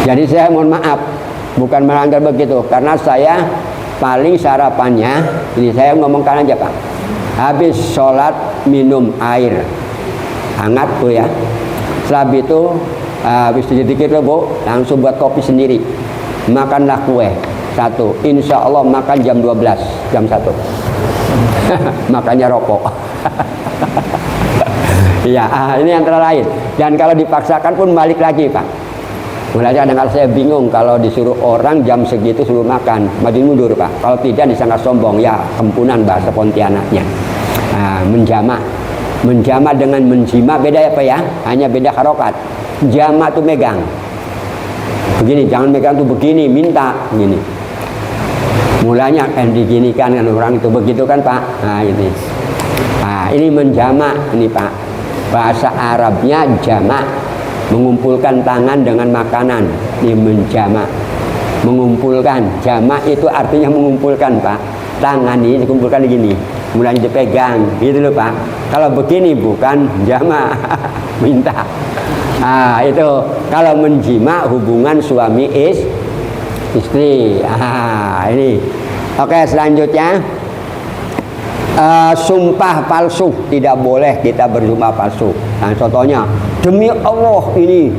Jadi saya mohon maaf, bukan melanggar begitu, karena saya paling sarapannya, ini saya ngomongkan aja Pak, habis sholat minum air hangat Bu ya. Setelah itu habis dikit Bu, langsung buat kopi sendiri, makanlah kue 1, insya Allah makan jam 12, jam 1 makannya rokok. Iya, ini antara lain. Dan kalau dipaksakan pun balik lagi, Pak. Mulanya kadang-kadang saya bingung kalau disuruh orang jam segitu suruh makan, maju mundur, Pak. Kalau tidak disangka sombong, ya kempunan bahasa Pontianaknya. Menjama dengan menjima beda ya, Pak ya? Hanya beda harokat. Jama tuh megang. Begini, jangan megang tuh begini, minta gini. Mulanya kan diginikan kan orang itu begitu kan, Pak. Nah ini. Nah ini menjama ini, Pak. Bahasa Arabnya jama, mengumpulkan tangan dengan makanan. Ini menjama, mengumpulkan. Jama itu artinya mengumpulkan, Pak. Tangan ini dikumpulkan begini, mulanya dipegang, gitu loh, Pak. Kalau begini bukan jama, minta. Nah itu kalau menjima hubungan suami istri. Ini. Oke, selanjutnya sumpah palsu, tidak boleh kita bersumpah palsu. Nah, contohnya demi Allah ini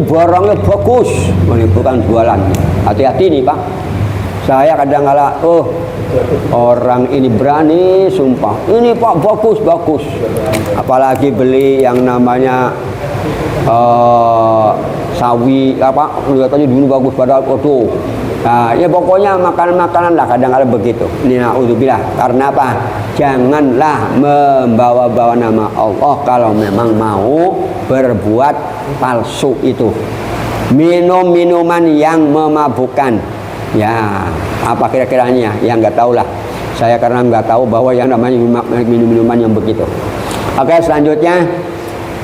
barangnya bagus, ini bukan jualan. Hati-hati nih, Pak. Saya kadang-kala orang ini berani sumpah, ini Pak bagus. Apalagi beli yang namanya sawi apa katanya dulu bagus padahal foto. Nah, ya pokoknya makanan-makanan lah kadang-kadang begitu. Ini naudzubillah. Karena apa? Janganlah membawa-bawa nama Allah kalau memang mau berbuat palsu itu. Minum minuman yang memabukkan. Ya, apa kira-kiranya? Ya nggak tahu lah. Saya karena nggak tahu bahwa yang namanya minum-minuman yang begitu. Oke, selanjutnya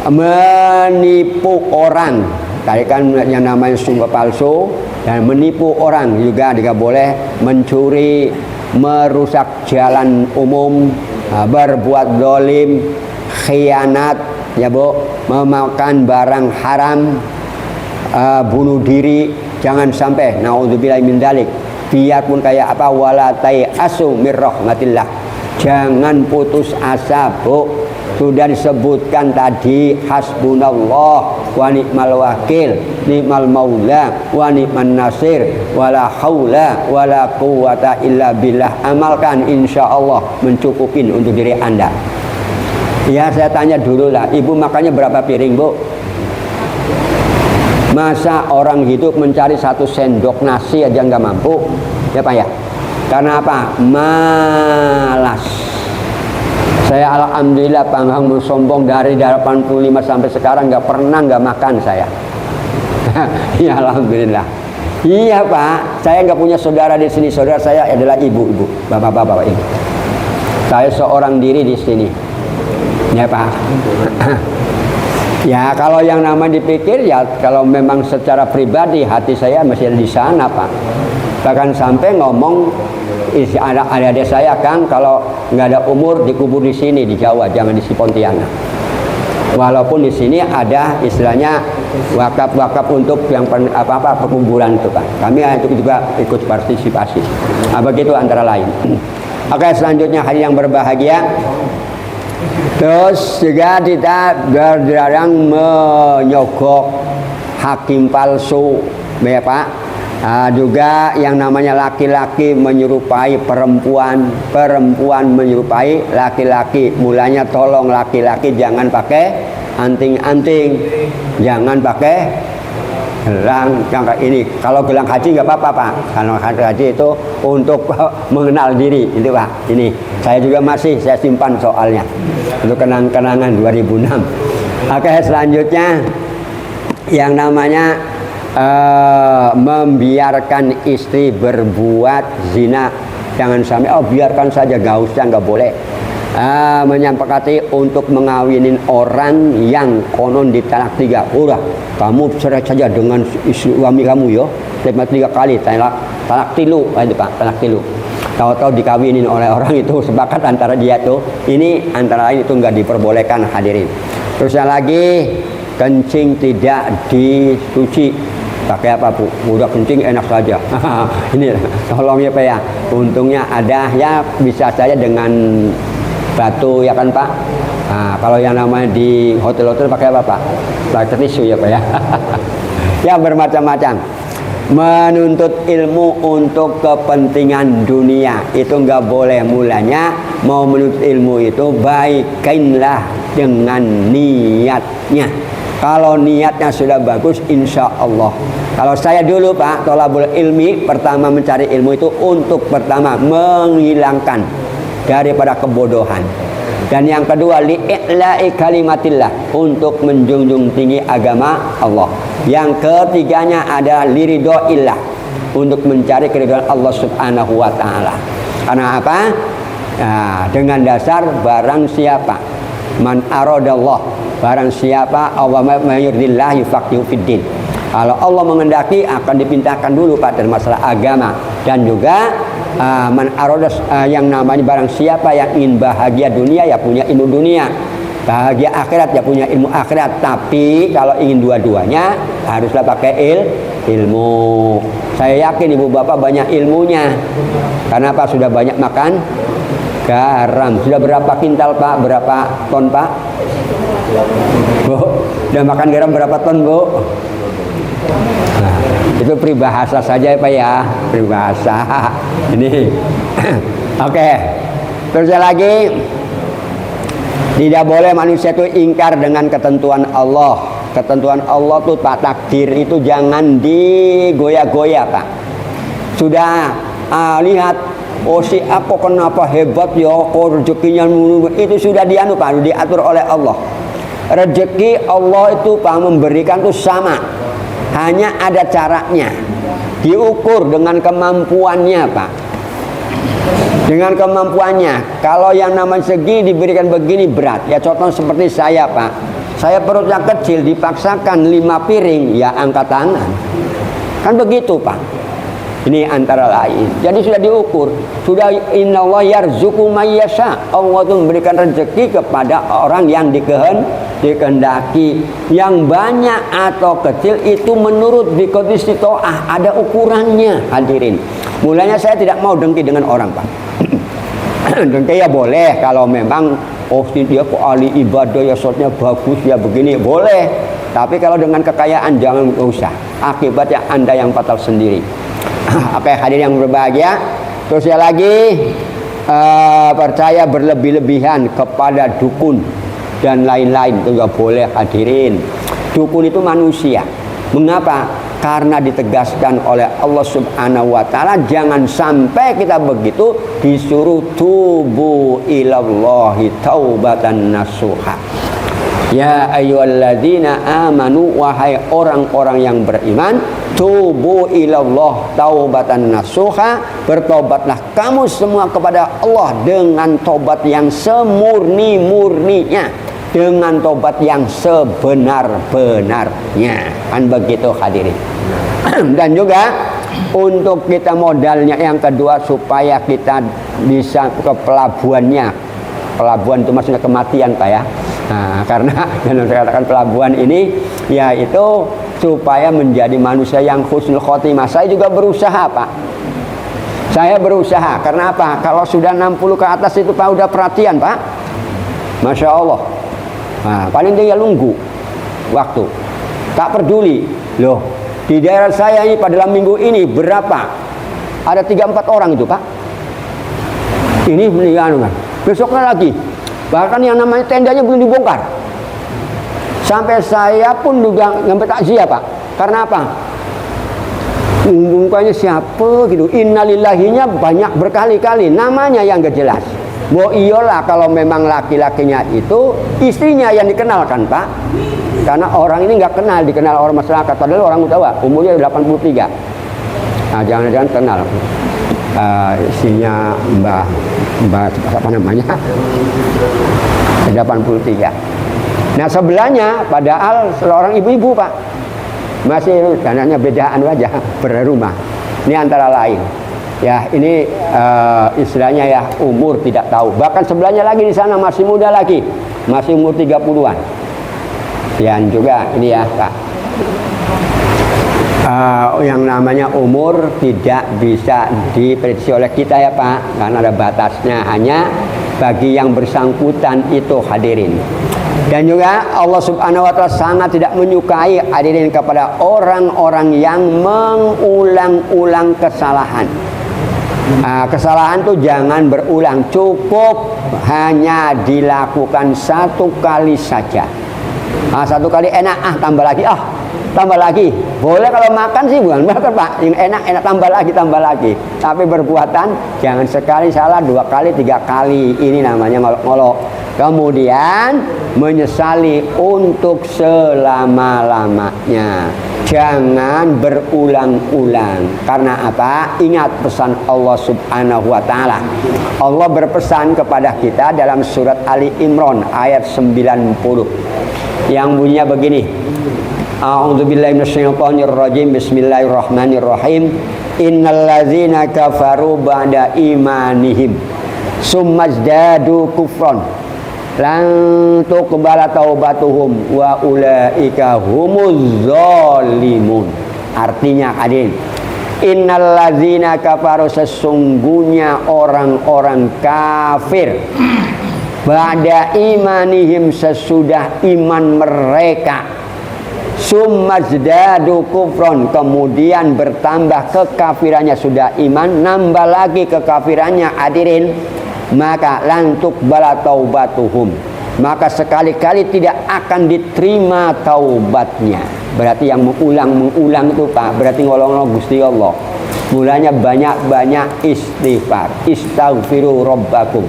menipu orang. Tadi kan yang namanya sumpah palsu dan menipu orang juga tidak boleh. Mencuri, merusak jalan umum, berbuat dolim, khianat, ya Bu, memakan barang haram, bunuh diri, jangan sampai. Naudzubillahi min dzalik. Biarpun kayak apa, wala tai'asu mir rahmatillah. Jangan putus asa, Bu. Sudah disebutkan tadi, hasbunallah wa ni'mal wakil, ni'mal maula wa ni'man nasir, wala haula wala quwata illa billah. Amalkan, insya Allah mencukupin untuk diri Anda. Ya, saya tanya dulu lah, Ibu makannya berapa piring, Bu? Masa orang hidup mencari 1 sendok nasi aja nggak mampu? Ya Pak ya? Karena apa? Malas. Saya alhamdulillah panggang sombong dari 85 sampai sekarang nggak pernah nggak makan saya. Ya alhamdulillah. Iya Pak, saya nggak punya saudara di sini. Saudara saya adalah ibu-ibu, bapak-bapak ibu. Saya seorang diri di sini. Ya Pak. Ya kalau yang nama dipikir ya kalau memang secara pribadi hati saya masih ada di sana Pak. Bahkan sampai ngomong adik-adik saya kan kalau nggak ada umur dikubur di sini di Jawa, jangan di Pontianak. Walaupun di sini ada istilahnya wakaf untuk yang perkuburan itu Pak. Kami itu juga ikut partisipasi. Nah, begitu antara lain. Oke, selanjutnya hari yang berbahagia. Terus juga kita jarang menyogok hakim palsu, ya Pak. Juga yang namanya laki-laki menyerupai perempuan, perempuan menyerupai laki-laki. Mulanya tolong laki-laki jangan pakai anting-anting, jangan pakai gelang ini. Kalau gelang haji nggak apa-apa Pak. Kalau haji itu untuk mengenal diri itu Pak. Ini saya juga masih saya simpan soalnya untuk kenang-kenangan 2006. Oke, selanjutnya yang namanya membiarkan istri berbuat zina. Jangan sampai biarkan saja, gak usah, nggak boleh. Menyampaikan untuk mengawinin orang yang konon ditalak 3. Udah kamu cerai saja dengan suami kamu yo, 3 kali talak tilu aja Pak, talak tilu. Tahu-tahu dikawinin oleh orang itu, sepakat antara dia tuh, ini antara lain itu nggak diperbolehkan hadirin. Terus yang lagi kencing tidak dicuci. Pakai apa Bu? Udah kencing enak saja. Ini tolong ya Pak ya. Untungnya ada ya, bisa saja dengan batu ya kan Pak. Nah, kalau yang namanya di hotel-hotel pakai apa Pak? Pakai tisu ya Pak ya. Ya bermacam-macam. Menuntut ilmu untuk kepentingan dunia itu nggak boleh. Mulanya mau menuntut ilmu itu baikinlah dengan niatnya. Kalau niatnya sudah bagus, insya Allah. Kalau saya dulu Pak, tolabul ilmi, pertama mencari ilmu itu untuk pertama menghilangkan daripada kebodohan. Dan yang kedua, li'i'la'i kalimatillah, untuk menjunjung tinggi agama Allah. Yang ketiganya adalah liridhoillah, untuk mencari keridhaan Allah Subhanahu wa taala. Karena apa? Nah, dengan dasar barang siapa man aradallah, barang siapa Allah mayurdillah yufaqihu fiddin. Kalau Allah mengendaki akan dipintakan dulu pada masalah agama. Dan juga man aradas, yang namanya barang siapa yang ingin bahagia dunia ya punya ilmu dunia, bahagia akhirat ya punya ilmu akhirat. Tapi kalau ingin dua-duanya haruslah pakai ilmu. Saya yakin ibu bapak banyak ilmunya. Karena apa? Sudah banyak makan garam. Sudah berapa kintal Pak? Berapa ton Pak? Bu, sudah makan garam berapa ton Bu? Nah, itu peribahasa saja Pak ya, peribahasa. Ini oke. Terus lagi, tidak boleh manusia itu ingkar dengan ketentuan Allah. Ketentuan Allah tuh Pak, takdir itu jangan digoyah-goyah Pak. Sudah lihat, oh si apa kenapa hebat ya, kok rezekinya itu sudah diatur oleh Allah. Rezeki Allah itu Pak memberikan tuh sama, hanya ada caranya, diukur dengan kemampuannya Pak. Dengan kemampuannya. Kalau yang namanya segi diberikan begini berat, ya contoh seperti saya Pak. Saya perutnya kecil, dipaksakan 5 piring, ya angkat tangan. Kan begitu Pak. Ini antara lain. Jadi sudah diukur. Sudah innallaha yarzuqu may yasha. Allah itu memberikan rezeki kepada orang yang dikehendaki. Yang banyak atau kecil itu menurut biqadri istita'ah, ada ukurannya hadirin. Mulanya saya tidak mau dengki dengan orang Pak. Dengki ya boleh kalau memang oh dia kok ahli ibadah ya, shotnya bagus ya begini, boleh. Tapi kalau dengan kekayaan jangan usah. Akibatnya Anda yang fatal sendiri. Oke hadirin yang berbahagia. Terus ya lagi, percaya berlebih-lebihan kepada dukun dan lain-lain itu nggak boleh hadirin. Dukun itu manusia. Mengapa? Karena ditegaskan oleh Allah Subhanahu wa taala jangan sampai kita begitu disuruh tubu ilallahi taubatan nasuha. Ya ayyuhalladzina amanu, wahai orang-orang yang beriman, tubu ilallah taubatan nasuha, bertobatlah kamu semua kepada Allah dengan tobat yang semurni-murninya, dengan tobat yang sebenar-benarnya. Kan begitu hadirin. Dan juga untuk kita modalnya yang kedua supaya kita bisa ke pelabuhannya. Pelabuhan itu maksudnya kematian Pak ya. Nah, karena yang saya katakan pelabuhan ini yaitu supaya menjadi manusia yang husnul khotimah. Saya juga berusaha Pak. Saya berusaha. Karena apa? Kalau sudah 60 ke atas itu Pak udah perhatian Pak. Masya Allah. Nah, paling tinggal nunggu waktu. Tak peduli. Loh, di daerah saya ini pada dalam minggu ini berapa? Ada 3-4 orang itu Pak. Ini meninggal kan. Besoknya lagi. Bahkan yang namanya tendanya belum dibongkar. Sampai saya pun juga ngambil takziah Pak. Karena apa? Mukanya siapa gitu. Innalillahinya banyak berkali-kali. Namanya yang gak jelas. Bahwa iyalah kalau memang laki-lakinya itu istrinya yang dikenalkan Pak. Karena orang ini nggak kenal, dikenal orang masyarakat. Padahal orang tua umurnya 83. Nah jangan-jangan kenal istrinya Mbak apa namanya 83. Nah sebelahnya padahal seorang ibu-ibu Pak. Masih dananya bedaan aja berrumah. Ini antara lain. Ya ini istilahnya ya umur tidak tahu. Bahkan sebelahnya lagi di sana masih muda lagi, masih umur 30-an. Dan juga ini ya Pak, yang namanya umur tidak bisa diprediksi oleh kita ya Pak, karena ada batasnya. Hanya bagi yang bersangkutan itu hadirin. Dan juga Allah Subhanahu wa taala sangat tidak menyukai hadirin kepada orang-orang yang mengulang-ulang kesalahan. Kesalahan tuh jangan berulang, cukup hanya dilakukan satu kali saja. Satu kali enak, tambah lagi. Boleh kalau makan sih bukan makan Pak, yang enak tambah lagi. Tapi perbuatan jangan sekali salah, 2 kali, 3 kali. Ini namanya ngolok-ngolok. Kemudian menyesali untuk selama-lamanya. Jangan berulang-ulang. Karena apa? Ingat pesan Allah Subhanahu wa taala. Allah berpesan kepada kita dalam surat Ali Imran ayat 90 yang bunyinya begini. A'udzubillahi minasyaitonirrajim. Bismillahirrahmanirrahim. Innallazina kafaru ba'da imanihim summazdadu kufran lan tuqbala taubatuhum wa ulaika humuz zalimun. Artinya hadirin, innallazina kafaru, sesungguhnya orang-orang kafir, ba'da imanihim, sesudah iman mereka, summazdadu kufron, kemudian bertambah kekafirannya. Sudah iman nambah lagi kekafirannya hadirin, maka lantuk bala taubatuhum, maka sekali-kali tidak akan diterima taubatnya. Berarti yang mengulang itu Pak, berarti ngolong-ngolong Gusti Allah. Mulanya banyak-banyak istighfar, istaghfiru rabbakum,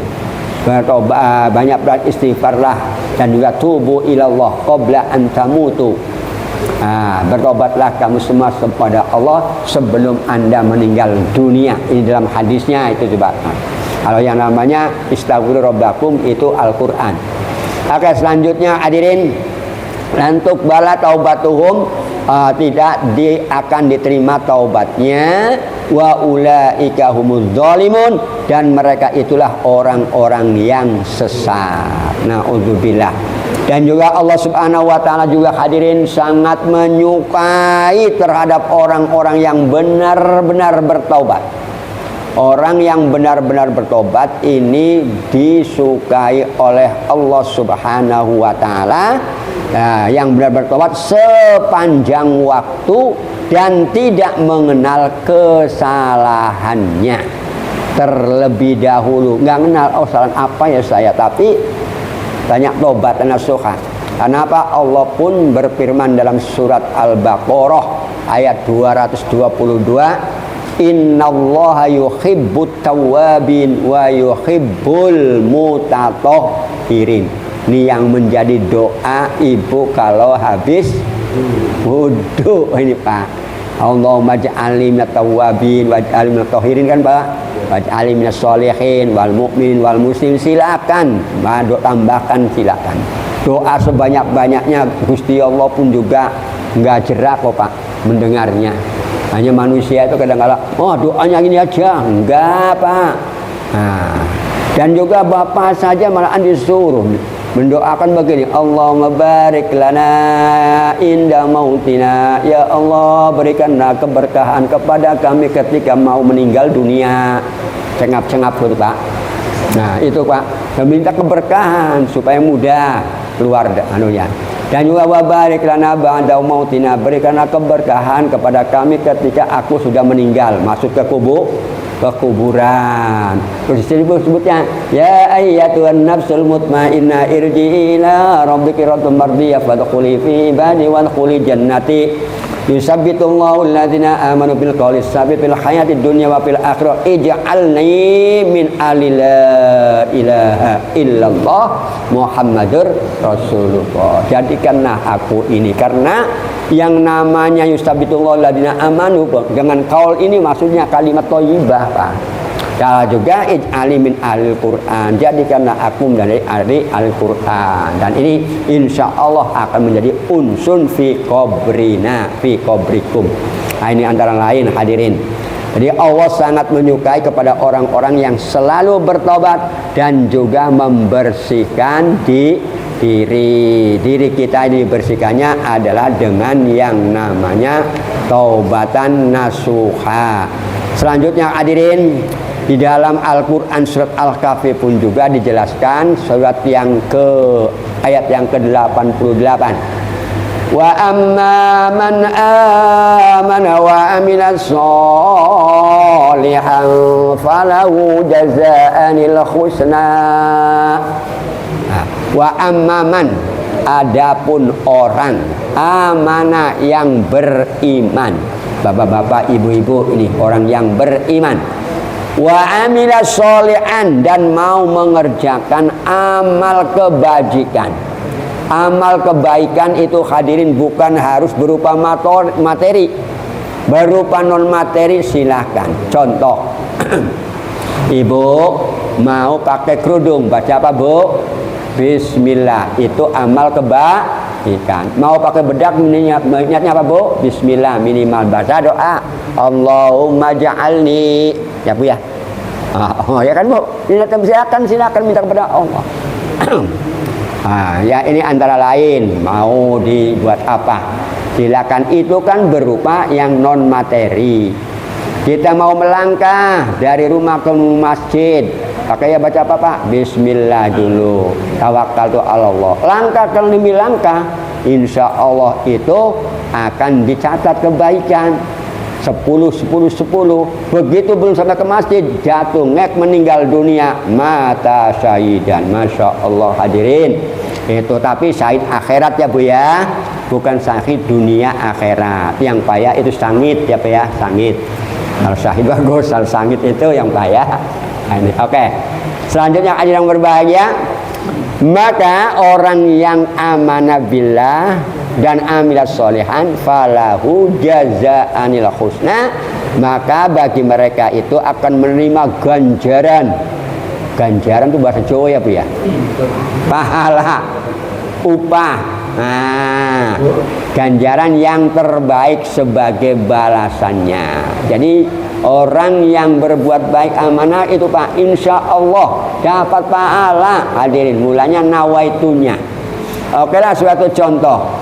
banyak istighfarlah, dan juga tubu ilallah qabla an tamutu. Bertobatlah kamu semua kepada Allah sebelum Anda meninggal dunia. Ini dalam hadisnya itu coba. Kalau yang namanya istaghfiru rabbakum itu Al-Quran. Oke, selanjutnya hadirin, lantuk bala taubatuhum, tidak akan diterima taubatnya, wa ulaika humuz zalimun, dan mereka itulah orang-orang yang sesat. Na'udzubillah. Dan juga Allah Subhanahu wa taala juga hadirin sangat menyukai terhadap orang-orang yang benar-benar bertaubat. Orang yang benar-benar bertobat ini disukai oleh Allah Subhanahu wa taala. Yang benar bertobat sepanjang waktu dan tidak mengenal kesalahannya terlebih dahulu. Nggak kenal, oh salah apa ya saya, tapi banyak tobat nasuha. Kenapa? Allah pun berfirman dalam surat Al-Baqarah ayat 222, innallaha yuhibbut tawwabin wa yuhibbul mutatahhirin. Ini yang menjadi doa ibu kalau habis wudu ini Pak. Allahumma ja'alni minat tawwabin waj'alni minat mutahhirin kan Pak. Waj'alni minas sholihin wal mu'minin wal muslim. Silakan tambahkan, silakan. Doa sebanyak-banyaknya Gusti Allah pun juga enggak jerak kok Pak mendengarnya. Hanya manusia itu kadang-kadang, oh doanya gini aja, enggak Pak. Dan juga Bapak saja malahan disuruh mendoakan begini, Allahumma barik lana inda mautina, ya Allah berikanlah keberkahan kepada kami ketika mau meninggal dunia. Cengap-cengap itu Pak. Nah itu Pak, meminta keberkahan supaya mudah keluar anunya. Dan juga wabarik lana ba'da mautina, berikanlah keberkahan kepada kami ketika aku sudah meninggal, masuk ke kuburan. Terus disebutnya, ya ayyatuhan nafsul mutmainnah irji'i ila rabbiki radiyatan mardiyah fadkhuli fi ibadi wadkhuli jannati. Yusabbitullahu alladhina amanu bil qawli tsabit fil hayatid dunya wa fil akhirah. Ij'alni min ahli la ilaha illallah Muhammadur Rasulullah. Jadikanlah aku ini, karena yang namanya yusabbitullahu alladhina amanu dengan qaul ini maksudnya kalimat thayyibah Pak. Kalau juga ij'alni min ahli Quran, jadikanlah aku dari ahli Al-Quran. Dan ini insya Allah akan menjadi unsun fi qabrina fi qabrikum. Nah, ini antara lain hadirin. Jadi Allah sangat menyukai kepada orang-orang yang selalu bertobat dan juga membersihkan diri kita. Dibersihkannya adalah dengan yang namanya taubatan nasuha. Selanjutnya hadirin, di dalam Al-Quran surat Al-Kahfi pun juga dijelaskan, surat yang ayat yang ke-88. Wa amma man amana wa amila صالحا فله جزاء الحسنى. Wa amman, adapun orang amana yang beriman, bapak-bapak, ibu-ibu, ini orang yang beriman, wa amila sholihan, dan mau mengerjakan amal kebajikan. Amal kebaikan itu hadirin bukan harus berupa materi, berupa non materi silahkan. Contoh, ibu mau pakai kerudung, baca apa bu? Bismillah, itu amal kebaikan. Mau pakai bedak, niatnya apa bu? Bismillah, minimal baca doa Allahumma ja'alni, ya bu ya. Oh ya kan bu, silakan minta kepada Allah. Ya ini antara lain mau dibuat apa, silakan. Itu kan berupa yang non materi. Kita mau melangkah dari rumah ke masjid, pakai ya baca apa pak? Bismillah dulu, tawakkaltu ala Allah. Langkah demi langkah, insya Allah itu akan dicatat kebaikan. 10. Begitu belum sampai ke masjid, jatuh ngek meninggal dunia, mata syahidan. Masya Allah hadirin. Itu tapi syahid akhirat ya bu ya, bukan syahid dunia akhirat. Yang payah itu sangit ya pak ya, sangit. Kalau syahid bagus, kalau sangit itu yang payah. Nah, ini oke. Selanjutnya hadirin yang berbahagia, maka orang yang amanah billah dan amilas sholihan falahu jazaanil husna, maka bagi mereka itu akan menerima ganjaran. Ganjaran itu bahasa Jawa ya bu ya, pahala, upah. Nah, ganjaran yang terbaik sebagai balasannya. Jadi orang yang berbuat baik amanah itu pak, insya Allah dapat pahala. Hadirin, mulanya nawaitunya. Oke lah, suatu contoh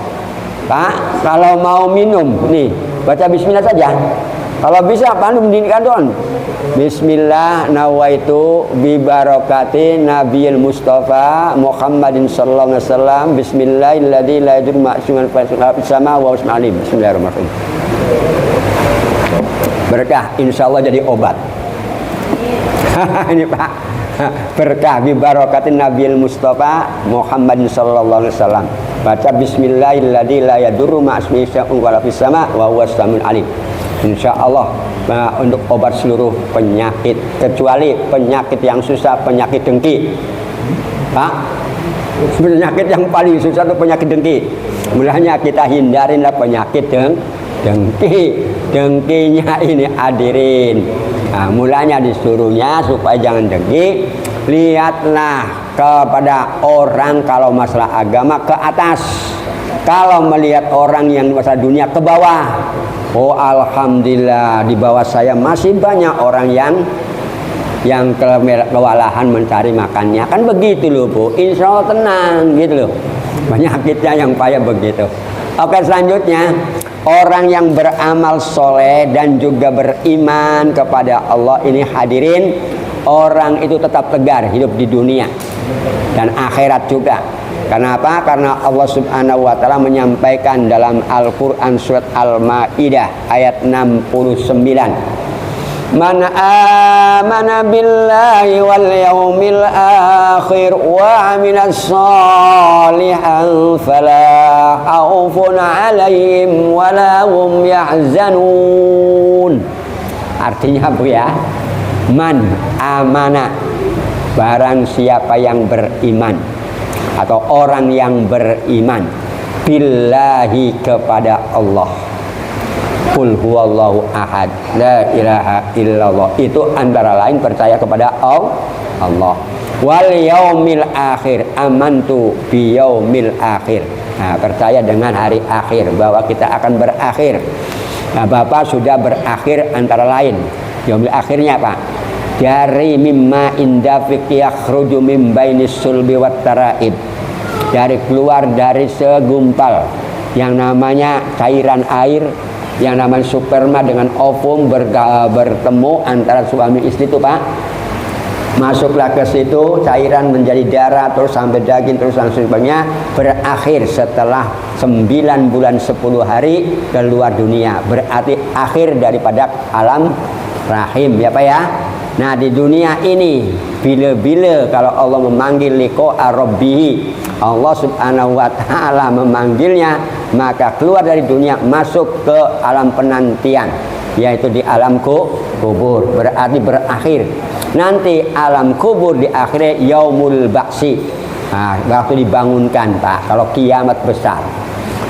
pak, kalau mau minum nih baca bismillah saja. Kalau bisa pak, mendirikan doang. Bismillah nawaitu bi barakati nabiyil mustafa Muhammadin sallallahu alaihi wasallam. Bismillahilladzi la yadurru ma'asmihi fis sama wa husnul alim. Bismillahirrahmanirrahim. Berkah, insya Allah jadi obat. Ini pak, berkah bi barakati nabiyil mustafa Muhammadin sallallahu alaihi wasallam. Baca bismillahilladzi la yadurru ma'asmihi fis sama wa huwas samiul alim. Insya Allah untuk obat seluruh penyakit, kecuali penyakit yang susah, penyakit dengki pak. Penyakit yang paling susah itu penyakit dengki. Mulanya kita hindarinlah penyakit dengki. Dengkinya ini hadirin, nah, mulanya disuruhnya supaya jangan dengki. Lihatlah kepada orang kalau masalah agama ke atas, kalau melihat orang yang masalah dunia ke bawah. Oh alhamdulillah, di bawah saya masih banyak orang yang kewalahan mencari makannya. Kan begitu loh bu, insya Allah tenang gitu loh. Penyakitnya yang payah begitu. Oke, selanjutnya orang yang beramal soleh dan juga beriman kepada Allah ini hadirin, orang itu tetap tegar hidup di dunia dan akhirat juga. Kenapa? Karena Allah subhanahu wa ta'ala menyampaikan dalam Al-Quran surat Al-Ma'idah ayat 69, man amana billahi wal yawmil akhir wa amila sholihan fala khawfun alaihim wala hum yahzanun. Artinya bu ya, man amana, barang siapa yang beriman atau orang yang beriman billahi kepada Allah, qul huwallahu ahad la ilaha illallah, itu antara lain percaya kepada Allah. Wal yaumil akhir, amantu bi yaumil akhir, nah, percaya dengan hari akhir, bahwa kita akan berakhir. Nah, Bapak sudah berakhir antara lain yaumil akhirnya Pak, dari mimma indafik yakhruju mim bainis sulbi wat taraib, dari keluar dari segumpal yang namanya cairan air, yang namanya sperma dengan ovum bertemu antara suami istri itu Pak. Masuklah ke situ, cairan menjadi darah, terus sampai daging, terus langsung sebagainya, berakhir setelah 9 bulan 10 hari keluar dunia. Berarti akhir daripada alam rahim ya Pak ya. Nah di dunia ini bila-bila kalau Allah memanggil liqa'a rabbih, Allah subhanahu wa ta'ala memanggilnya, maka keluar dari dunia masuk ke alam penantian, yaitu di alam kubur, berarti berakhir. Nanti alam kubur di akhirnya yaumul ba'si. Nah, waktu dibangunkan Pak, kalau kiamat besar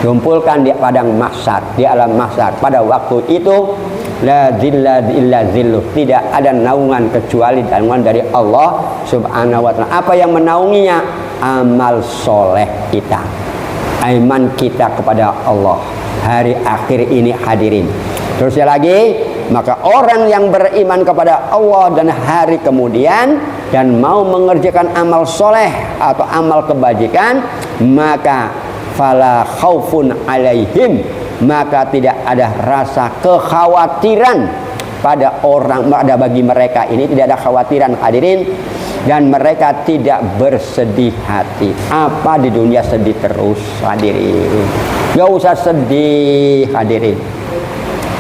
kumpulkan di padang mahsyar, di alam mahsyar. Pada waktu itu la zilla illa zilluh, tidak ada naungan kecuali naungan dari Allah subhanahu wa ta'ala. Apa yang menaunginya? Amal soleh kita, iman kita kepada Allah, hari akhir ini hadirin. Terusnya lagi, maka orang yang beriman kepada Allah dan hari kemudian dan mau mengerjakan amal soleh atau amal kebajikan, maka fala khaufun alaihim, maka tidak ada rasa kekhawatiran pada orang, pada bagi mereka ini tidak ada khawatiran hadirin, dan mereka tidak bersedih hati. Apa di dunia sedih terus hadirin? Gak usah sedih hadirin.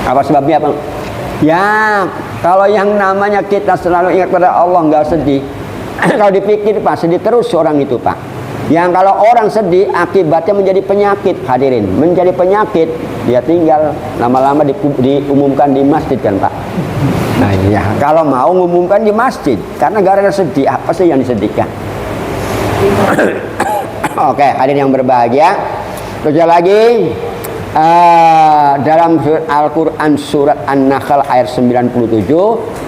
Apa sebabnya Pak? Ya kalau yang namanya kita selalu ingat pada Allah nggak sedih. Kalau dipikir Pak, sedih terus orang itu Pak. Yang kalau orang sedih akibatnya menjadi penyakit hadirin, menjadi penyakit, dia tinggal lama-lama diumumkan di masjid kan Pak. Nah ya, kalau mau ngumumkan di masjid, karena gara-gara sedih, apa sih yang disedihkan? Oke, hadirin yang berbahagia. Terus lagi dalam Al-Quran surat An-Nahl ayat 97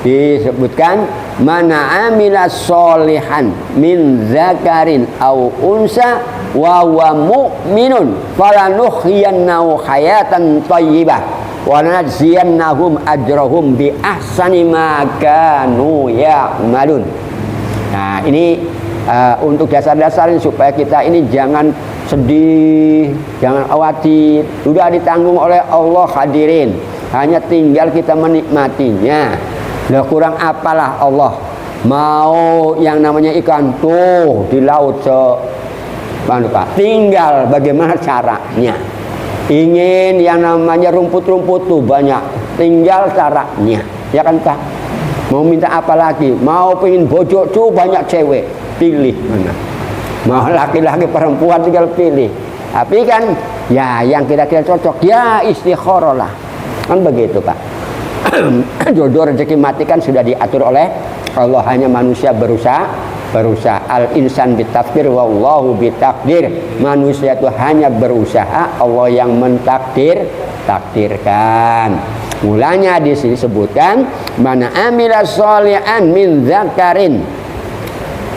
disebutkan, mana amila solihan min zakarin au unsa wa huwa mu'minun falanuhyiyannahu hayatan thayyibah wa najziyannahum ajrahum bi ahsani ma kanu ya'malun. Nah ini untuk dasar-dasarnya supaya kita ini jangan sedih, jangan khawatir, sudah ditanggung oleh Allah hadirin, hanya tinggal kita menikmatinya. Lah kurang apalah Allah mau yang namanya ikan tuh di laut tinggal bagaimana caranya. Ingin yang namanya rumput-rumput tuh banyak, tinggal caranya, ya kan Pak? Mau minta apa lagi? Mau pengen bojo tuh banyak cewek, pilih mana? Mau laki-laki perempuan tinggal pilih. Tapi kan ya yang kira-kira cocok ya istikharah lah, kan begitu Pak. Jodoh rezeki mati kan sudah diatur oleh Allah, hanya manusia berusaha. Al insan bitakdir wallahu bitakdir, manusia itu hanya berusaha, Allah yang takdirkan. Mulanya di sini sebutkan mana amila sholihan min zakarin,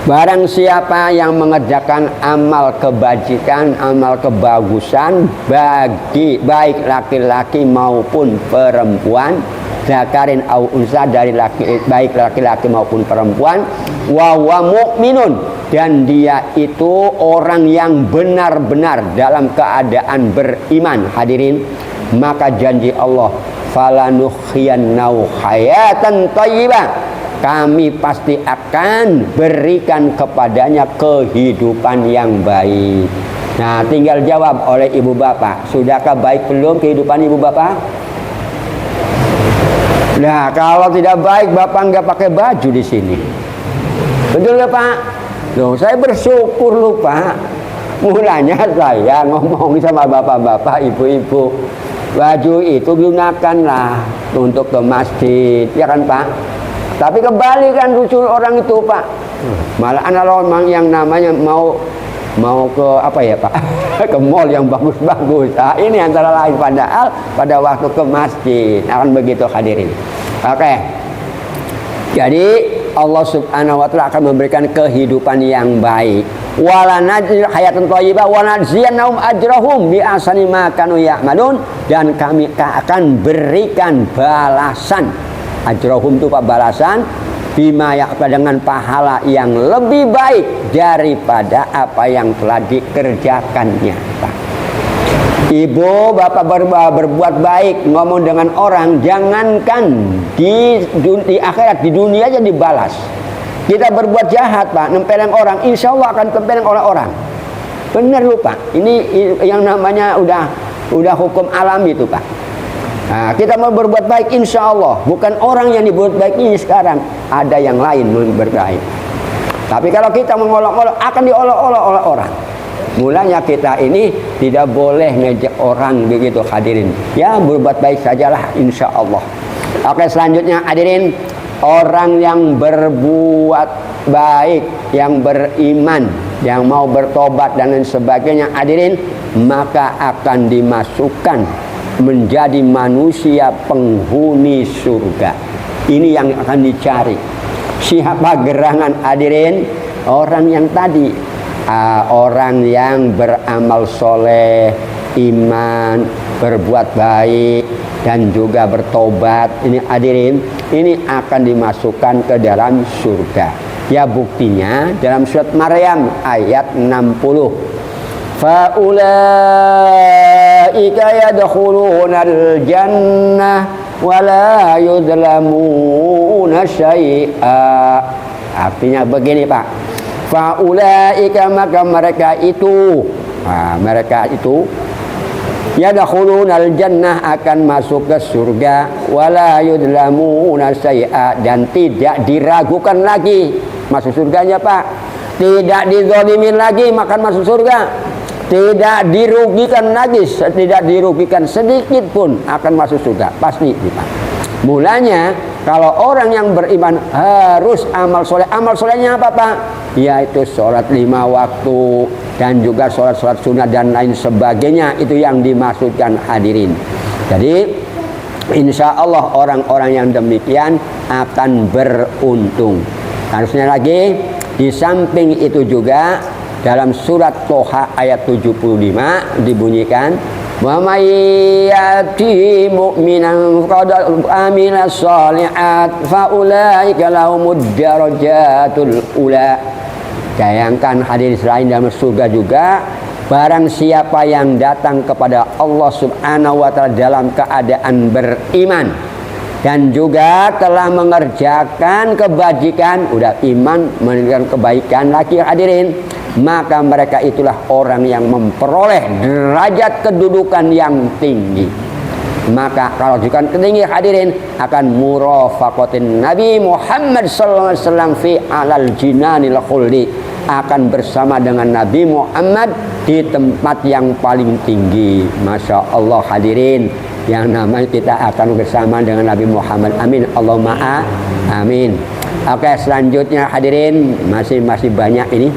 barang siapa yang mengerjakan amal kebajikan, amal kebagusan bagi baik laki-laki maupun perempuan, zakarin au unsa, dari baik laki-laki maupun perempuan, wa huwa mu'minun, dan dia itu orang yang benar-benar dalam keadaan beriman hadirin, maka janji Allah falanuhyiyannahu hayatan thayyibah, kami pasti akan berikan kepadanya kehidupan yang baik. Nah tinggal jawab oleh ibu bapak, sudahkah baik belum kehidupan ibu bapak? Nah kalau tidak baik bapak nggak pakai baju di sini, betul ya Pak? Loh saya bersyukur loh Pak. Mulanya saya ngomong sama bapak-bapak, ibu-ibu, baju itu gunakanlah untuk ke masjid, ya kan Pak? Tapi kembali kan lucu orang itu Pak. Malah anak yang namanya mau ke apa ya Pak? Ke mall yang bagus-bagus. Nah, ini antara lain padahal pada waktu ke masjid. Akan begitu hadirin. Oke. Jadi Allah Subhanahu wa taala akan memberikan kehidupan yang baik. Wala najzil hayatan thayyibah wa najziyannahum ajrahum bi ahsani ma kanu ya'malun, dan kami akan berikan balasan. Ajrahum itu Pak, balasan bima ya, dengan pahala yang lebih baik daripada apa yang telah dikerjakannya Pak. Ibu bapak berbuat baik, ngomong dengan orang, jangankan di akhirat, di dunia aja dibalas. Kita berbuat jahat Pak, nempeleng orang, insya Allah akan tempeleng oleh orang. Benar lupa, ini yang namanya udah hukum alam itu Pak. Nah, kita mau berbuat baik insya Allah. Bukan orang yang dibuat baik ini sekarang, ada yang lain berbaik. Tapi kalau kita mengolok-olok, akan diolok-olok oleh orang. Mulanya kita ini tidak boleh ngejek orang begitu hadirin. Ya berbuat baik sajalah insya Allah. Oke, selanjutnya hadirin, orang yang berbuat baik, yang beriman, yang mau bertobat dan lain sebagainya hadirin, maka akan dimasukkan menjadi manusia penghuni surga. Ini yang akan dicari. Siapa gerangan hadirin? Orang yang tadi, orang yang beramal soleh, iman, berbuat baik dan juga bertobat. Ini hadirin, ini akan dimasukkan ke dalam surga. Ya buktinya dalam surat Maryam ayat 60. Faulaika yadkhulunal jannah wa la yudlamuna syai'a. Artinya begini Pak, faulaika maka mereka itu, yadkhulunal jannah akan masuk ke surga, wa la yudlamuna syai'a, dan tidak diragukan lagi masuk surganya Pak. Tidak dizalimin lagi makan masuk surga. Tidak dirugikan lagi, tidak dirugikan sedikit pun akan masuk surga. Pasti Pak. Mulanya kalau orang yang beriman harus amal soleh. Amal solehnya apa Pak? Yaitu sholat 5 waktu dan juga sholat-sholat sunnah dan lain sebagainya. Itu yang dimaksudkan hadirin. Jadi insya Allah orang-orang yang demikian akan beruntung. Harusnya lagi di samping itu juga dalam surat Toha ayat 75 dibunyikan, wa may yati mu'minan qad amila shalihat fa ulaika lahumud darajatul ula. Bayangkan hadirin selain dalam surga juga, barang siapa yang datang kepada Allah Subhanahu wa taala dalam keadaan beriman dan juga telah mengerjakan kebajikan, udah iman mengerjakan kebaikan lagi hadirin, maka mereka itulah orang yang memperoleh derajat kedudukan yang tinggi. Maka kalau juga tinggi hadirin akan murafaqatin Nabi Muhammad sallallahu alaihi wasallam fi alal jinanil khuldi, akan bersama dengan Nabi Muhammad di tempat yang paling tinggi. Masya Allah hadirin, yang namanya kita akan bersama dengan Nabi Muhammad. Amin Allahumma amin. Oke, selanjutnya hadirin, masih banyak ini.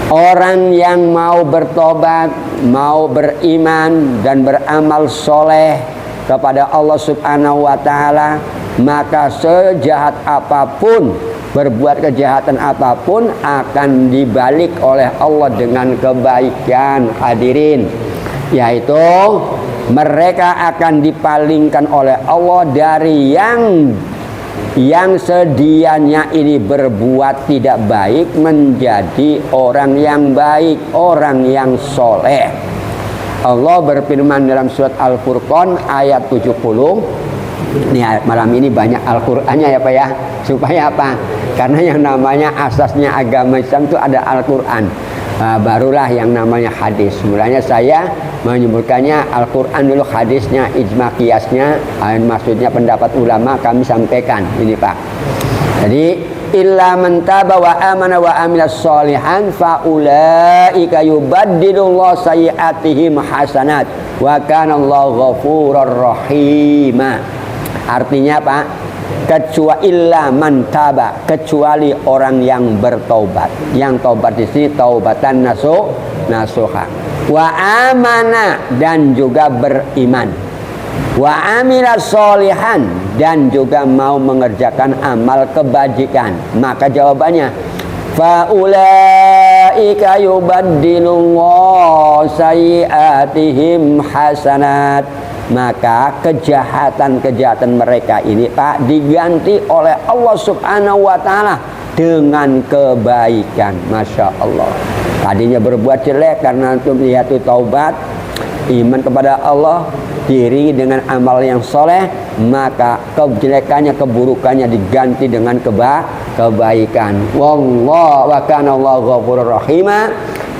Orang yang mau bertobat, mau beriman dan beramal soleh kepada Allah Subhanahu wa taala, maka sejahat apapun, berbuat kejahatan apapun akan dibalik oleh Allah dengan kebaikan hadirin. Yaitu mereka akan dipalingkan oleh Allah dari yang sedianya ini berbuat tidak baik menjadi orang yang baik, orang yang soleh. Allah berfirman dalam surat Al-Furqan ayat 70. Ini malam ini banyak Al-Qur'annya ya Pak ya. Supaya apa? Karena yang namanya asasnya agama Islam itu ada Al-Qur'an. Barulah yang namanya hadis. Mulanya saya menyebutkannya Al-Quran dulu, hadisnya, ijma qiyasnya, maksudnya pendapat ulama kami sampaikan ini Pak. Jadi illa man taba wa amana wa amilas sholihan fa ulaika yubaddilullahu sayyi'atihim hasanat wa kana Allahu ghafurur rahim. Artinya Pak, kecuali illa man taba, kecuali orang yang bertaubat. Yang taubat di sini taubatan nasuha. Wa amana, dan juga beriman. Wa amila sholihan, dan juga mau mengerjakan amal kebajikan. Maka jawabannya fa ulaika yubaddilullahu sayyi'atihim hasanat. Maka kejahatan-kejahatan mereka ini Pak diganti oleh Allah Subhanahu wa taala dengan kebaikan. Masya Allah. Tadinya berbuat jelek, karena antum lihat itu taubat, iman kepada Allah, diiringi dengan amal yang soleh, maka kejelekannya, keburukannya diganti dengan kebaikan. Wallahu wa kana Allahu ghafurur rahim.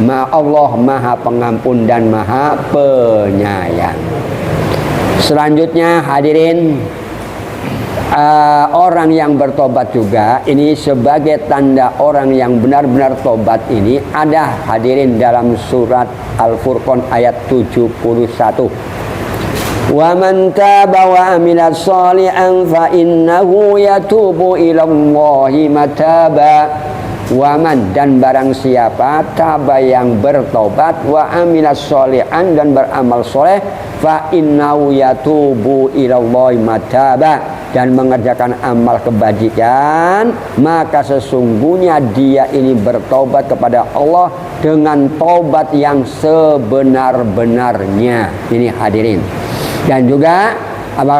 Allah Maha Pengampun dan Maha Penyayang. Selanjutnya hadirin, orang yang bertobat juga ini sebagai tanda orang yang benar-benar tobat ini ada hadirin dalam surat Al-Furqan ayat 71. Wa man taba wa amila shalihan fa innahu yatubu ilallahi mataba. Waman, dan barang siapa taba yang bertobat, wa amilas sholihan, dan beramal soleh, fa innahu yatubu ilallahi mataba, dan mengerjakan amal kebajikan, maka sesungguhnya dia ini bertobat kepada Allah dengan tobat yang sebenar-benarnya. Ini hadirin. Dan juga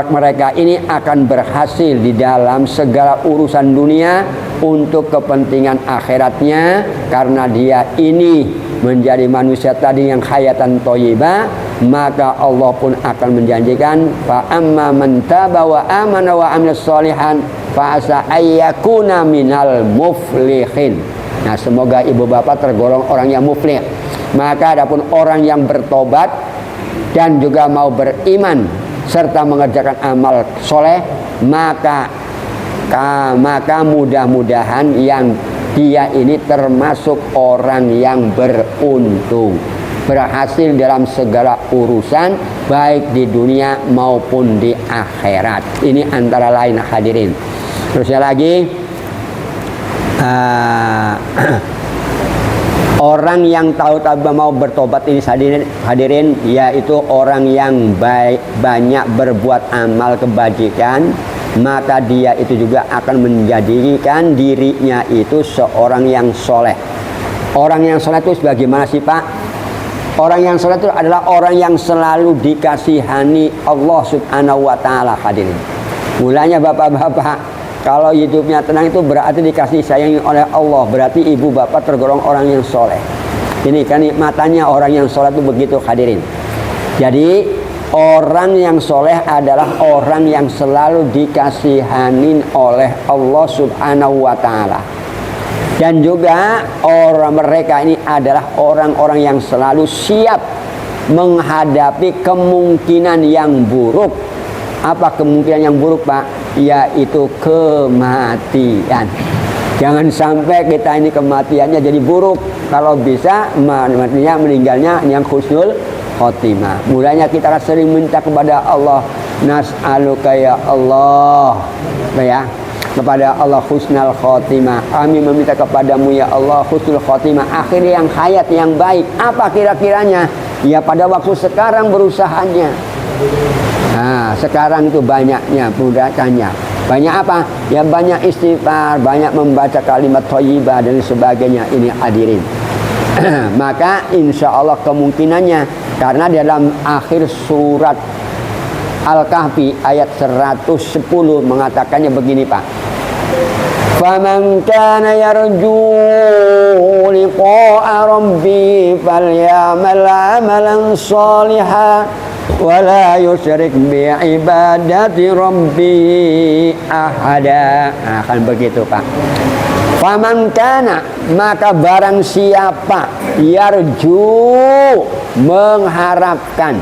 mereka ini akan berhasil di dalam segala urusan dunia untuk kepentingan akhiratnya, karena dia ini menjadi manusia tadi yang hayatan thayyibah, maka Allah pun akan menjanjikan fa amma man taba wa amana wa amila sholihan fa asa ayyakuna minal muflihin. Nah, semoga ibu bapak tergolong orang yang muflih. Maka adapun orang yang bertobat dan juga mau beriman serta mengerjakan amal soleh, maka mudah-mudahan yang dia ini termasuk orang yang beruntung, berhasil dalam segala urusan baik di dunia maupun di akhirat. Ini antara lain hadirin. Terusnya lagi, orang yang tahu-tahu mau bertobat ini hadirin, yaitu orang yang banyak berbuat amal kebajikan, maka dia itu juga akan menjadikan dirinya itu seorang yang soleh. Orang yang soleh itu bagaimana sih Pak? Orang yang soleh itu adalah orang yang selalu dikasihani Allah Subhanahu wa Ta'ala hadirin. Mulanya bapak-bapak, kalau hidupnya tenang itu berarti dikasih sayangi oleh Allah, berarti ibu bapak tergolong orang yang soleh. Ini kenikmatannya orang yang soleh itu begitu hadirin. Jadi orang yang soleh adalah orang yang selalu dikasihanin oleh Allah Subhanahu wa Ta'ala. Dan juga mereka ini adalah orang-orang yang selalu siap menghadapi kemungkinan yang buruk. Apa kemungkinan yang buruk Pak? Yaitu kematian. Jangan sampai kita ini kematiannya jadi buruk. Kalau bisa meninggalnya yang husnul khotimah. Mulanya kita sering minta kepada Allah, nas'aluka ya Allah, ya, kepada Allah husnul khotimah. Kami meminta kepadamu ya Allah husnul khotimah, akhir yang hayat yang baik. Apa kira-kiranya? Ya pada waktu sekarang berusahanya. Nah, sekarang itu banyaknya perbudakannya. Banyak apa? Ya banyak istighfar, banyak membaca kalimat thayyibah dan sebagainya. Ini hadirin. Maka insya Allah kemungkinannya, karena dalam akhir surat Al-Kahfi ayat 110 mengatakannya begini Pak. Faman kana yarju liqa'a rabbi falyamal amalan shalihan wala yusyrik bi ibadati rabbi ahada. Nah, kan begitu Pak. Faman kana, maka barang siapa yarju, mengharapkan,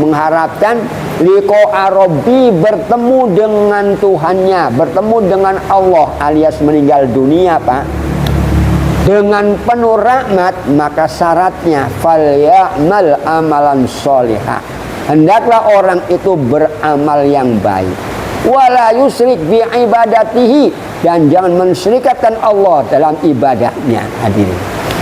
mengharapkan liqa'a rabbi, bertemu dengan Tuhannya, bertemu dengan Allah alias meninggal dunia Pak, dengan penuh rahmat, maka syaratnya falyamal amalan sholihah, hendaklah orang itu beramal yang baik, wala yusrik bi ibadatihi, dan jangan mensyirikkan Allah dalam ibadahnya hadirin.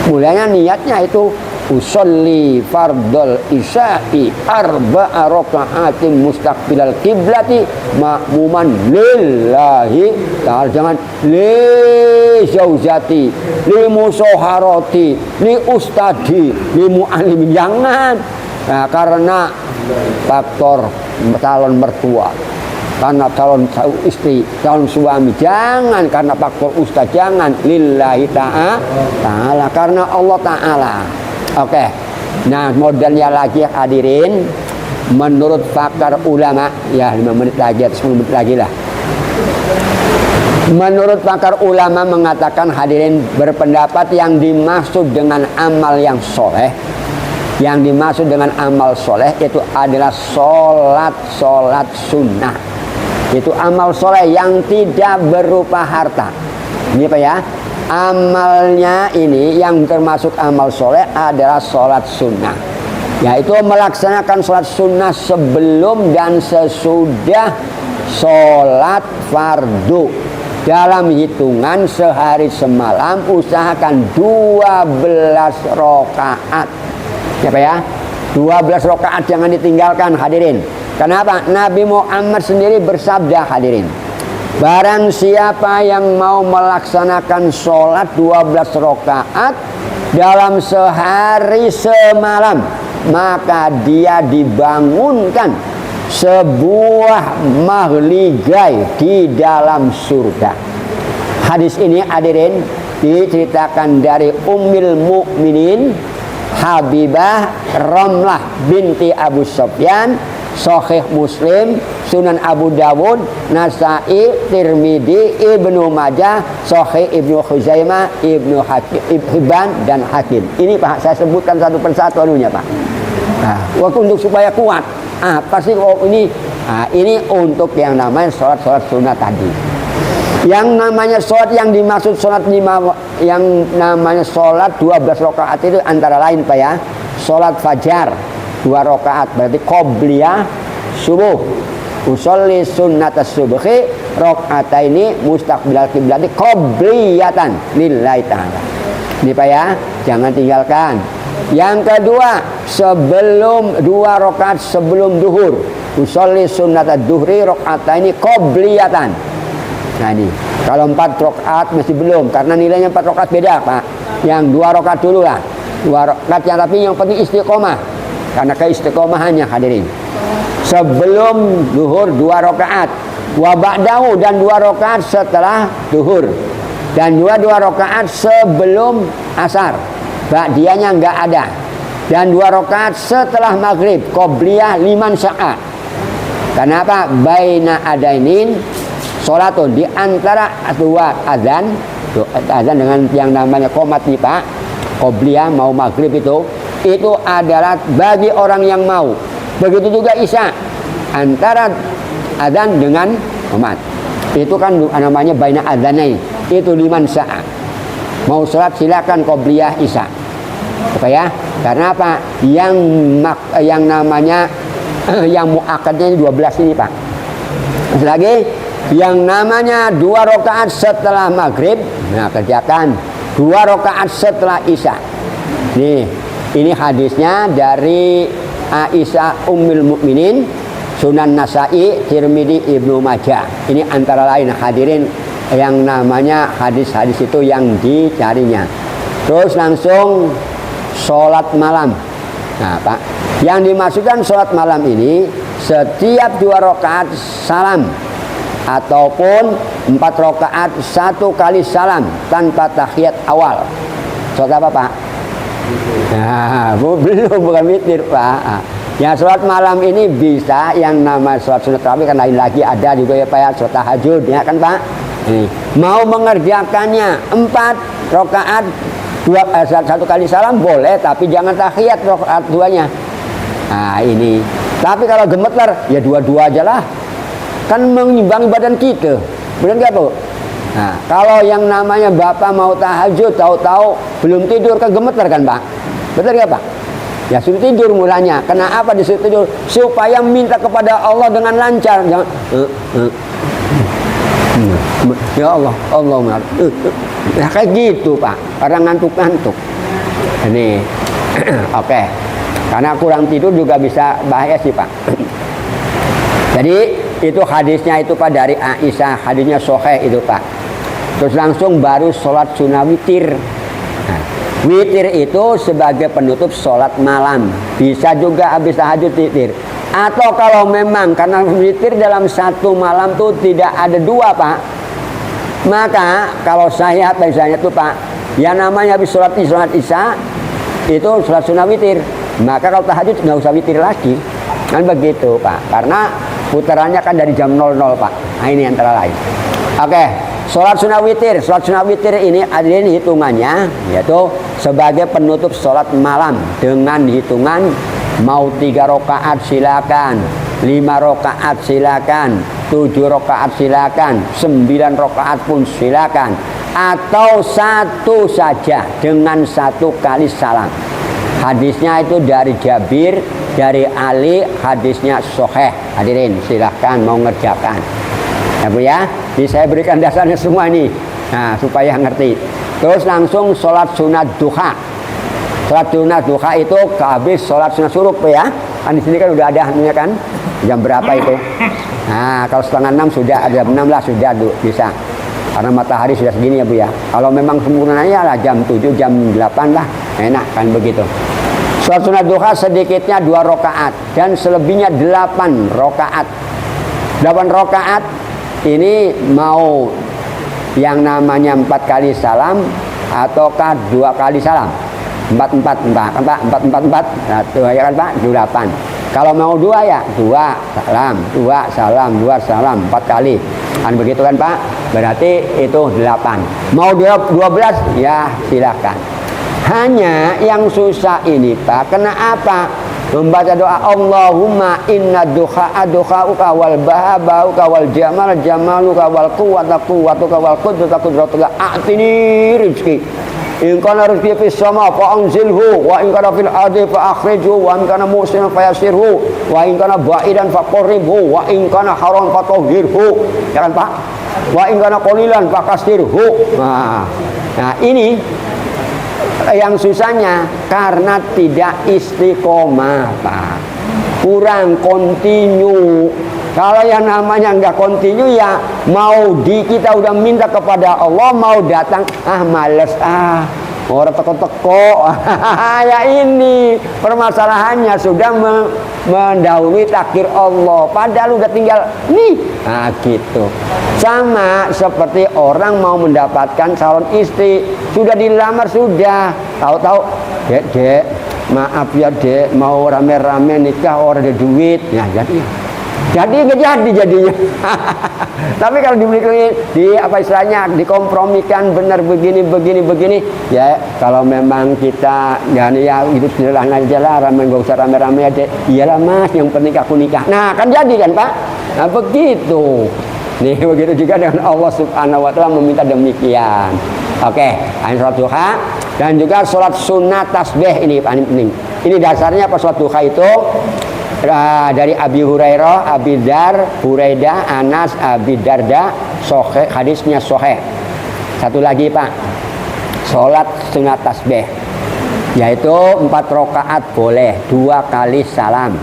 Mulanya niatnya itu usolli fardol isya'i arba'a raka'atin mustaqbilal kiblati ma'muman lillahi ta'ala. Jangan li zaujati, li musoharoti, li ustadi, li mu'alimin. Jangan. Nah, karena faktor calon mertua, karena calon istri, calon suami. Jangan karena faktor ustaz. Jangan lillahi ta'ala, karena Allah ta'ala. Oke. Nah, modelnya lagi hadirin, menurut pakar ulama, ya 5 menit lagi atau 10 menit lagi lah. Menurut pakar ulama mengatakan hadirin, berpendapat yang dimaksud dengan amal yang soleh Yang dimaksud dengan amal soleh itu adalah sholat sunnah. Itu amal soleh yang tidak berupa harta. Ini apa ya? Amalnya ini yang termasuk amal soleh adalah sholat sunnah, yaitu melaksanakan sholat sunnah sebelum dan sesudah sholat fardu. Dalam hitungan sehari semalam usahakan 12 rakaat. Apa ya? 12 rakaat jangan ditinggalkan hadirin. Kenapa? Nabi Muhammad sendiri bersabda hadirin, barang siapa yang mau melaksanakan sholat 12 rakaat dalam sehari semalam, maka dia dibangunkan sebuah mahligai di dalam surga. Hadis ini hadirin diceritakan dari Ummul Mukminin Habibah Ramlah binti Abu Sufyan, Sahih Muslim, Sunan Abu Dawud, Nasai, Tirmidzi, Ibnu Majah, Sahih Ibnu Khuzaimah, Ibnu Hibban dan Hakim. Ini Pak, saya sebutkan satu persatu anunya Pak. Nah, untuk supaya kuat. Pasti ini untuk yang namanya sholat sunnah tadi. Yang namanya sholat yang dimaksud sholat yang namanya sholat 12 rakaat itu antara lain Pak ya, sholat fajar 2 rakaat berarti qobliyah subuh, usolli sunnatas subhi rakaataini mustaqbilal qiblati qobliyatan lillahi ta'ala. Ini Pak ya, jangan tinggalkan. Yang kedua, sebelum 2 rakaat sebelum duhur, usolli sunnatas duhri rakaataini qobliyatan. Nah ini, kalau 4 rakaat masih belum, karena nilainya 4 rakaat beda Pak. Yang 2 rakaat dulu lah, 2 rakaat yang tapi yang penting istiqomah, karena keistiqomahannya hadirin. Sebelum duhur 2 rakaat, wa ba'dahu dan 2 rakaat setelah duhur, dan 2 rakaat sebelum asar, ba'diyahnya nggak ada, dan 2 rakaat setelah maghrib, qobliyah liman sya'a. Kenapa? Baina adainin sholatun, di antara 2 azan dengan yang namanya qomat nih Pak, qobliyah mau maghrib itu adalah bagi orang yang mau. Begitu juga isya, antara azan dengan qomat itu kan namanya baina adzanain, itu liman sya'a. Mau sholat silakan qobliyah isya. Apa ya? Karena apa? Yang namanya yang muakkadnya 12 ini Pak. Terus lagi yang namanya 2 rakaat setelah maghrib, nah kerjakan 2 rakaat setelah isya. Nih, ini hadisnya dari Aisyah Ummul Mukminin, Sunan Nasai, Tirmidzi, Ibnu Majah. Ini antara lain hadirin yang namanya hadis-hadis itu yang dicarinya. Terus langsung sholat malam. Nah Pak, yang dimaksudkan sholat malam ini setiap 2 rakaat salam, ataupun 4 rakaat 1 kali salam tanpa tahiyat awal. Sholat apa Pak? Nah, belum, bukan witir Pak. Ya sholat malam ini bisa yang nama sholat sunat tarawih kan lain lagi, ada juga ya Pak ya, sholat tahajud ya kan Pak. Ini mau mengerjakannya 4 rakaat 1 kali salam boleh, tapi jangan tahiyat rakaat 2-nya. Nah ini, tapi kalau gemeter ya 2 aja lah, kan mengimbangi badan kita, benar nggak Bu? Nah, kalau yang namanya Bapak mau tahajud, tahu-tahu belum tidur kegemeter kan Pak? Benar nggak Pak? Ya suruh tidur mulanya. Kenapa disuruh tidur? Supaya minta kepada Allah dengan lancar. Jangan, ya Allah, ya kayak gitu Pak. Orang ngantuk-ngantuk. Ini, oke. Karena kurang tidur juga bisa bahaya sih Pak. Jadi itu hadisnya itu Pak dari Aisyah, hadisnya sahih itu Pak. Terus langsung baru sholat sunnah witir. Nah, witir itu sebagai penutup sholat malam. Bisa juga habis tahajud witir. Atau kalau memang karena witir dalam satu malam tuh tidak ada 2 Pak, maka kalau saya biasanya tuh Pak, yang namanya habis sholat isya itu sholat sunnah witir. Maka kalau tahajud nggak usah witir lagi, kan begitu Pak. Karena putarannya kan dari jam 00 Pak. Nah ini antara lain. Oke, sholat sunnah witir. Sholat sunnah witir ini ada hitungannya, yaitu sebagai penutup sholat malam dengan hitungan mau 3 rakaat silakan, 5 rakaat silakan, 7 rakaat silakan, 9 rakaat pun silakan, atau satu saja dengan 1 kali salam. Hadisnya itu dari Jabir, dari Ali, hadisnya sahih. Hadirin silahkan mau ngerjakan ya Bu ya. Jadi saya berikan dasarnya semua ini, nah supaya ngerti. Terus langsung sholat sunat duha. Sholat sunat duha itu kehabis sholat sunat suruh ya. Kan di sini kan udah ada ya kan, jam berapa itu. Nah kalau 5:30 sudah, ada 6 lah sudah bisa, karena matahari sudah segini ya Bu ya. Kalau memang sempurnanya lah jam 7, jam 8 lah, enak kan begitu. Sholat sunat duha sedikitnya 2 rakaat dan selebihnya 8 rakaat. 8 rakaat ini mau yang namanya 4 kali salam ataukah 2 kali salam? 4. Nah, ya kan Pak? 8. Kalau mau 2 ya 2 salam, 2 salam, 2 salam 4 kali. Kan begitu kan Pak? Berarti itu 8. Mau 12 ya silakan. Hanya yang susah ini Pak, kenapa? Membaca doa Allahumma inna dukha'uka wal bahabauka wal jamaluka wal quwwatuka wal qudratuka a'tini rizki. In kana rizki fis sama fa anzilhu wa in kana fil ardi fa akhrijhu wa in kana musinan fa yasirhu wa in kana ba'idan fa qarribhu wa in kana haram fa tahhirhu. Ya kan Pak? Wa in kana qalilan fa kasirhu. Nah ini yang susahnya karena tidak istiqomah Pak, kurang kontinu. Kalau yang namanya nggak kontinu ya mau kita udah minta kepada Allah, mau datang males orang teko-teko. Ya ini permasalahannya, sudah mendahului takdir Allah, padahal udah tinggal nih. Nah gitu. Sama seperti orang mau mendapatkan calon istri, sudah dilamar, sudah tahu-tahu dek maaf ya dek, mau rame-rame nikah orang ada duit, ya jadi nggak jadi jadinya. Tapi kalau di apa istilahnya dikompromikan benar begini ya, kalau memang kita ya hidup sederhana aja lah, nggak usah rame-rame aja. Iyalah Mas, yang penting aku nikah. Nah kan jadi kan Pak. Nah begitu. Nih begitu juga dengan Allah Subhanahu wa taala meminta demikian. Oke, sholat duha dan juga sholat sunat tasbih ini paling penting. Ini dasarnya apa sholat duha itu? Dari Abi Hurairah, Abi Dar, Buraidah, Anas, Abi Darda, sahih, hadisnya sahih. Satu lagi Pak, sholat sunat tasbih, yaitu 4 rakaat boleh, 2 kali salam,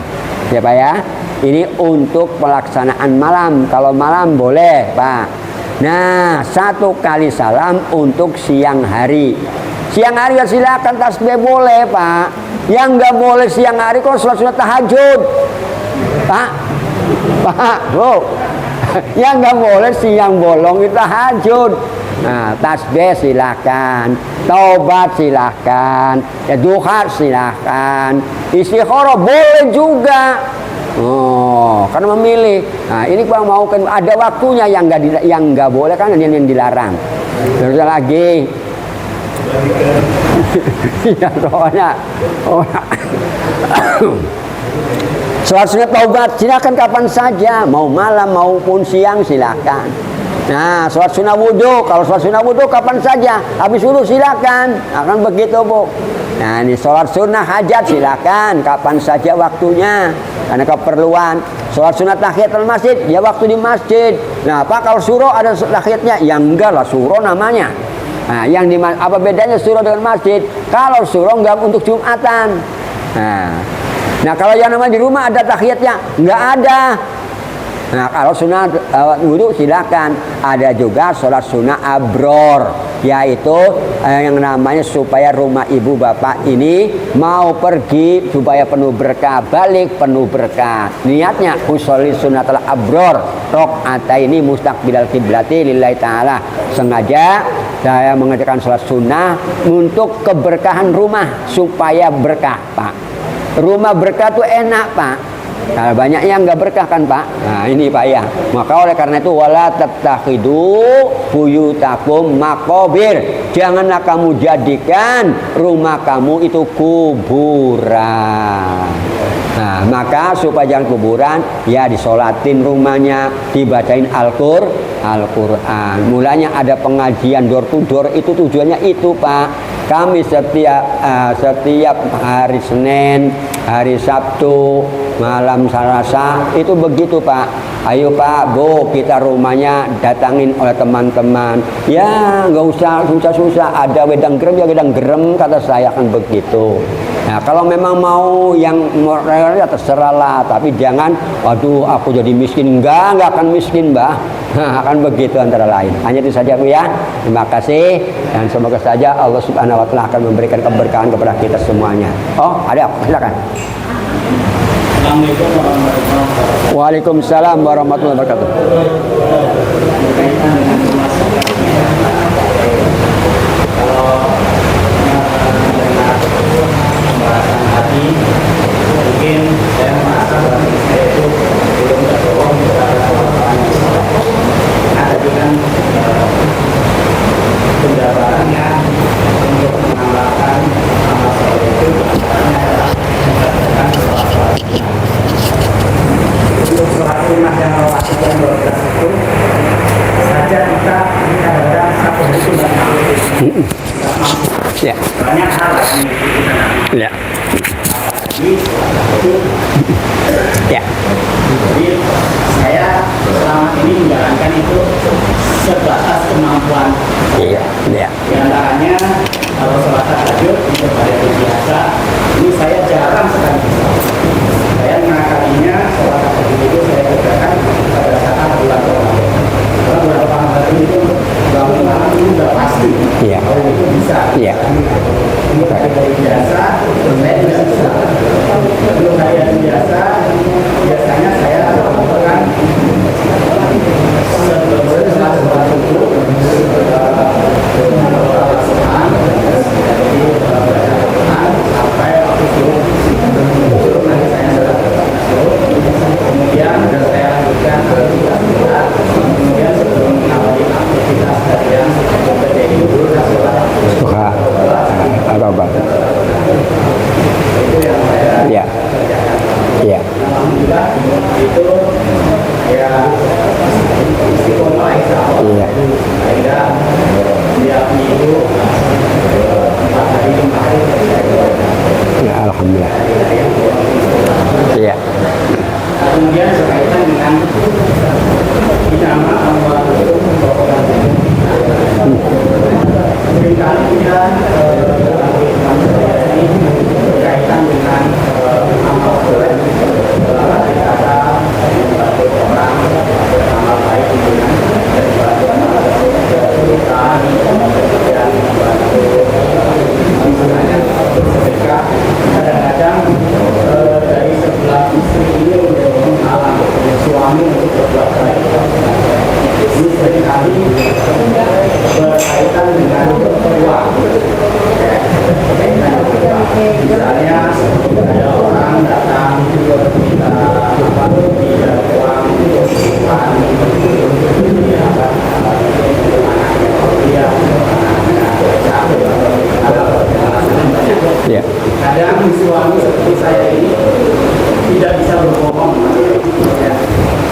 ya Pak ya. Ini untuk pelaksanaan malam. Kalau malam boleh Pak. Nah 1 kali salam untuk siang hari. Siang hari ya silakan tasbih boleh Pak. Yang nggak boleh siang hari kalau sholat sunat tahajud Pak Bu. Yang nggak boleh siang bolong itu tahajud. Nah tasbih silakan, taubat silakan, ya duha silakan, istikharah boleh juga. Oh, karena memilih. Nah, ini Bang mau kan ada waktunya, yang nggak boleh kan yang dilarang. Terus lagi. Ya soalnya sholat sunat taubat silakan kapan saja, mau malam maupun siang silakan. Nah sholat sunat wudhu, kalau sholat sunat wudhu kapan saja, habis wudhu silakan, akan begitu Bu. Nah ini sholat sunnah hajat silakan kapan saja waktunya, karena keperluan. Sholat sunat tahiyatul masjid ya waktu di masjid. Nah Pak kalau suruh ada tahiyatnya? Ya enggak lah, suruh namanya. Nah, apa bedanya suruh dengan masjid? Kalau suruh enggak untuk Jumatan. Nah kalau yang namanya di rumah ada tahiyatnya? Enggak ada. Nah kalau sunat wudhu silakan. Ada juga sholat sunat abror, yaitu yang namanya supaya rumah ibu bapak ini mau pergi supaya penuh berkah, balik penuh berkah. Niatnya usolli sunatul abror rakaataini mustaqbilal qiblati lillahi ta'ala. Sengaja saya mengerjakan sholat sunnah untuk keberkahan rumah supaya berkah Pak. Rumah berkah tuh enak Pak. Nah, banyak yang nggak berkah kan Pak. Nah ini Pak ya. Maka oleh karena itu wala tattakhidu buyutakum maqabir. Janganlah kamu jadikan rumah kamu itu kuburan. Nah, maka supaya jangan kuburan, ya disolatin rumahnya, dibacain Al-Quran. Mulanya ada pengajian door to door, itu tujuannya itu Pak. Kami setiap hari Senin, hari Sabtu, malam Selasa, itu begitu Pak. Ayo Pak, Bu, kita rumahnya datangin oleh teman-teman. Ya, nggak usah susah-susah. Ada wedang gerem, ya wedang gerem, kata saya kan begitu. Nah, kalau memang mau yang moral ya terserahlah, tapi jangan, waduh aku jadi miskin. Enggak akan miskin Mbak. Nah, akan begitu antara lain. Hanya itu saja Bu ya. Terima kasih dan semoga saja Allah Subhanahu wa taala akan memberikan keberkahan kepada kita semuanya. Oh, ada, silakan. Assalamualaikum warahmatullahi wabarakatuh. Waalaikumsalam warahmatullahi wabarakatuh. Mungkin saya merasa bahwa saya itu belum tertolong kepada orang-orang yang soleh. Nah, tapi kan penjabarannya untuk menambahkan amal soleh itu caranya adalah mengerjakan sholat. Untuk sholat sunnah yang melakukan 12 itu saja kita kadang-kadang satu itu nggak mampu. Ya. Banyak hal yang kita Ya. Ya. Jadi saya selama ini menjalankan itu sebatas kemampuan. Iya. Ya. Di antaranya kalau sholat tahajud untuk pada biasa ini saya jarang sekali. Saya mengakalinya sholat tahajud itu saya kerjakan pada saat bulan Ramadan. Karena bulan Ramadan itu bangun malam itu sudah pasti. Iya. Kalau itu bisa. Iya. Untuk hari biasa saya tidak bisa. Untuk hari biasa biasanya saya lakukan sebelum sholat subuh sampai waktu subuh. Nanti saya kemudian saya lanjutkan kemudian sebelum mengawali aktivitas harian seperti itu Suka. Apa? itu yang saya Ya. Ya. alhamdulillah itu ya istiqomah Iya. sehingga dia minggu 4 hari 5 hari Ya, alhamdulillah. Iya. kemudian berkaitan dengan nama Allah itu seringkali kita berkaitan dengan amal soleh kata membantu orang amal baik dengan kemudian membantu misalnya sedekah kadang-kadang dari sebelah istri ini menjadi alam suami untuk berbuat baik. Ini seringkali berkaitan dengan uang. Misalnya ada orang datang kita minta uang Ya. kadang suami seperti saya ini tidak bisa berbohong. Ya.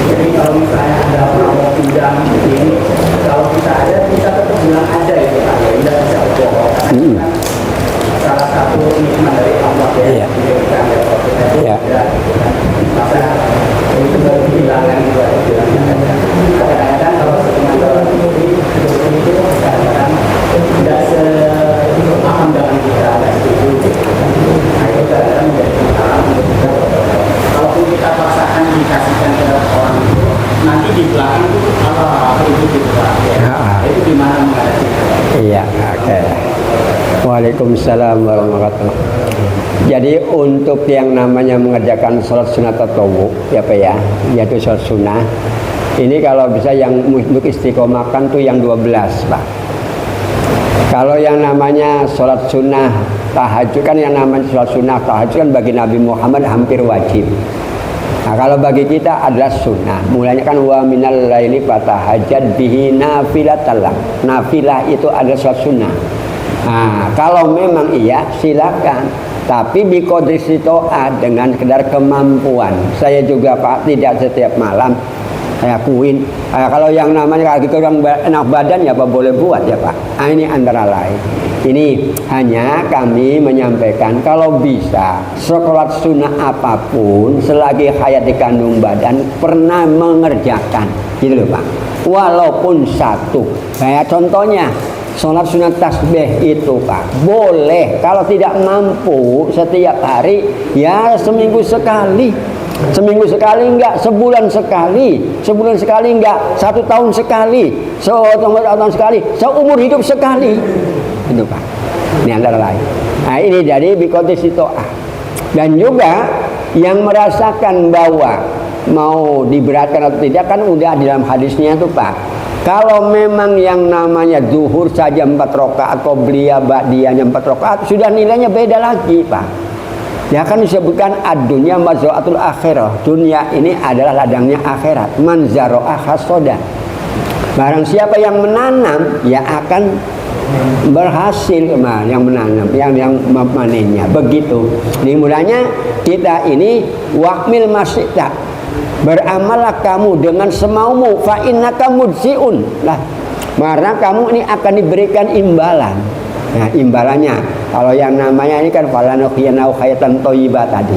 Jadi kalau misalnya ada promo undang ini, kalau kita ada kita tetap bilang ada itu kan, tidak bisa berbohong. Karena salah satu nikmat dari Allah ya. Ya. Masa itu baru kehilangan juga. Kadang-kadang kalau setelah itu kadang-kadang tidak sepaham dengan kita, tidak setuju. Nah itu kadang-kadang menjadi masalah. Kalaupun kita paksakan dikasihkan ke orang itu, nanti di belakang itu apa itu gitu Pak. Itu gimana menghadapi? Iya, oke. Waalaikumsalam warahmatullahi wabarakatuh. Jadi untuk yang namanya mengerjakan sholat sunat tatawu, ya Pak ya, yaitu sholat sunnah. Ini kalau bisa yang untuk istiqomahkan tuh yang 12 Pak. Kalau yang namanya sholat sunnah tahajud kan yang namanya sholat sunnah tahajud kan bagi Nabi Muhammad hampir wajib. Nah, kalau bagi kita adalah sunnah. Mulanya kan wa minal laili fatahajjad bihi nafilatan. Nafilah itu adalah suatu sunnah. Nah, kalau memang iya silakan. Tapi biqadri sito'ah, dengan sekedar kemampuan. Saya juga Pak tidak setiap malam saya kuin. Kalau yang namanya lagi kurang enak badan ya Pak boleh buat ya Pak. Nah, ini antara lain. Ini hanya kami menyampaikan kalau bisa sholat sunnah apapun selagi hayat di kandung badan pernah mengerjakan gitu loh Pak. Walaupun satu. Kayak contohnya sholat sunat tasbih itu Pak boleh kalau tidak mampu setiap hari ya seminggu sekali. Seminggu sekali enggak, sebulan sekali enggak, 1 tahun sekali, 1 tahun sekali, seumur hidup sekali. Itu Pak. Ini antara lain. Nah ini jadi biqadri sito'ah. Dan juga yang merasakan bahwa mau diberatkan atau tidak kan udah di dalam hadisnya tuh Pak. Kalau memang yang namanya zuhur saja 4 rakaat, qobliyah ba'diyahnya 4 rakaat, sudah nilainya beda lagi Pak. Ya kan disebutkan ad-dunya mazra'atul akhirah. Dunia ini adalah ladangnya akhirat. Man zara'a hasoda. Barang siapa yang menanam ya akan berhasil yang menanam, yang memanennya. Begitu. Ini mulanya kita ini wa'mil masyita. Beramallah kamu dengan semaumu fa innaka mujziun. Lah, karena kamu ini akan diberikan imbalan. Nah, imbalannya kalau yang namanya ini kan falanuhyiyannahu hayatan thayyibah tadi.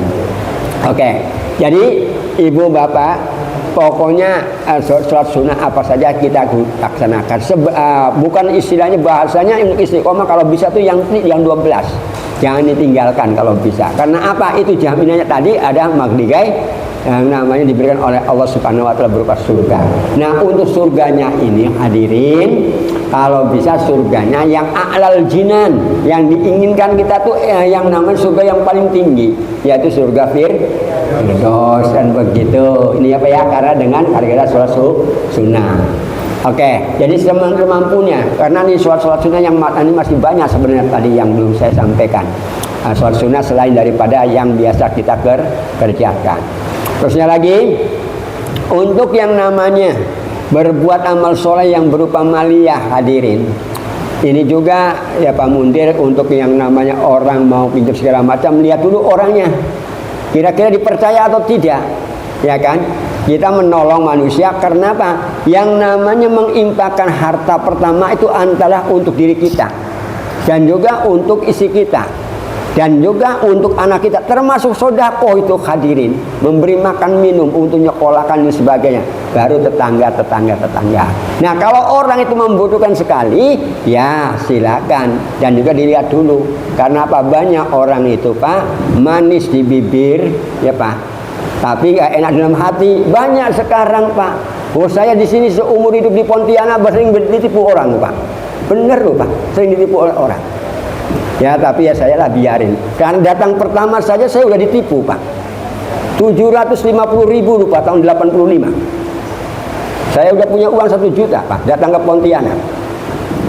Oke. Jadi ibu bapak pokoknya sholat sunnah apa saja kita laksanakan. Bukan istilahnya bahasanya untuk istiqomah kalau bisa tuh yang 12. Jangan ditinggalkan kalau bisa. Karena apa? Itu jaminannya tadi ada magdigai yang namanya diberikan oleh Allah Subhanahu wa taala berupa surga. Nah, untuk surganya ini hadirin, kalau bisa surganya yang a'lal jinan, yang diinginkan kita tuh yang namanya surga yang paling tinggi, yaitu surga Firdaus dan begitu. Ini apa ya? Karena dengan harga sholat sunnah. Oke, jadi semampunya, karena ini sholat sunnah yang ini masih banyak sebenarnya tadi yang belum saya sampaikan. Sholat sunnah selain daripada yang biasa kita kerjakan. Terusnya lagi, untuk yang namanya berbuat amal soleh yang berupa maliyah hadirin. Ini juga ya Pak Mundir, untuk yang namanya orang mau pinjam segala macam, lihat dulu orangnya. Kira-kira dipercaya atau tidak, ya kan? Kita menolong manusia karena apa? Yang namanya menginfakkan harta pertama itu antara untuk diri kita dan juga untuk istri kita. Dan juga untuk anak kita, termasuk sedekah itu hadirin, memberi makan minum untuk nyekolahkan dan sebagainya. Baru tetangga. Nah kalau orang itu membutuhkan sekali, ya silakan. Dan juga dilihat dulu, karena apa? Banyak orang itu Pak manis di bibir, ya Pak, tapi nggak enak dalam hati. Banyak sekarang Pak. Oh saya di sini seumur hidup di Pontianak sering ditipu orang Pak. Bener loh Pak, sering ditipu oleh orang. Ya tapi ya saya lah biarin. Karena datang pertama saja saya udah ditipu Pak. 750.000 lupa tahun 85. Saya udah punya uang 1 juta Pak. Datang ke Pontianak.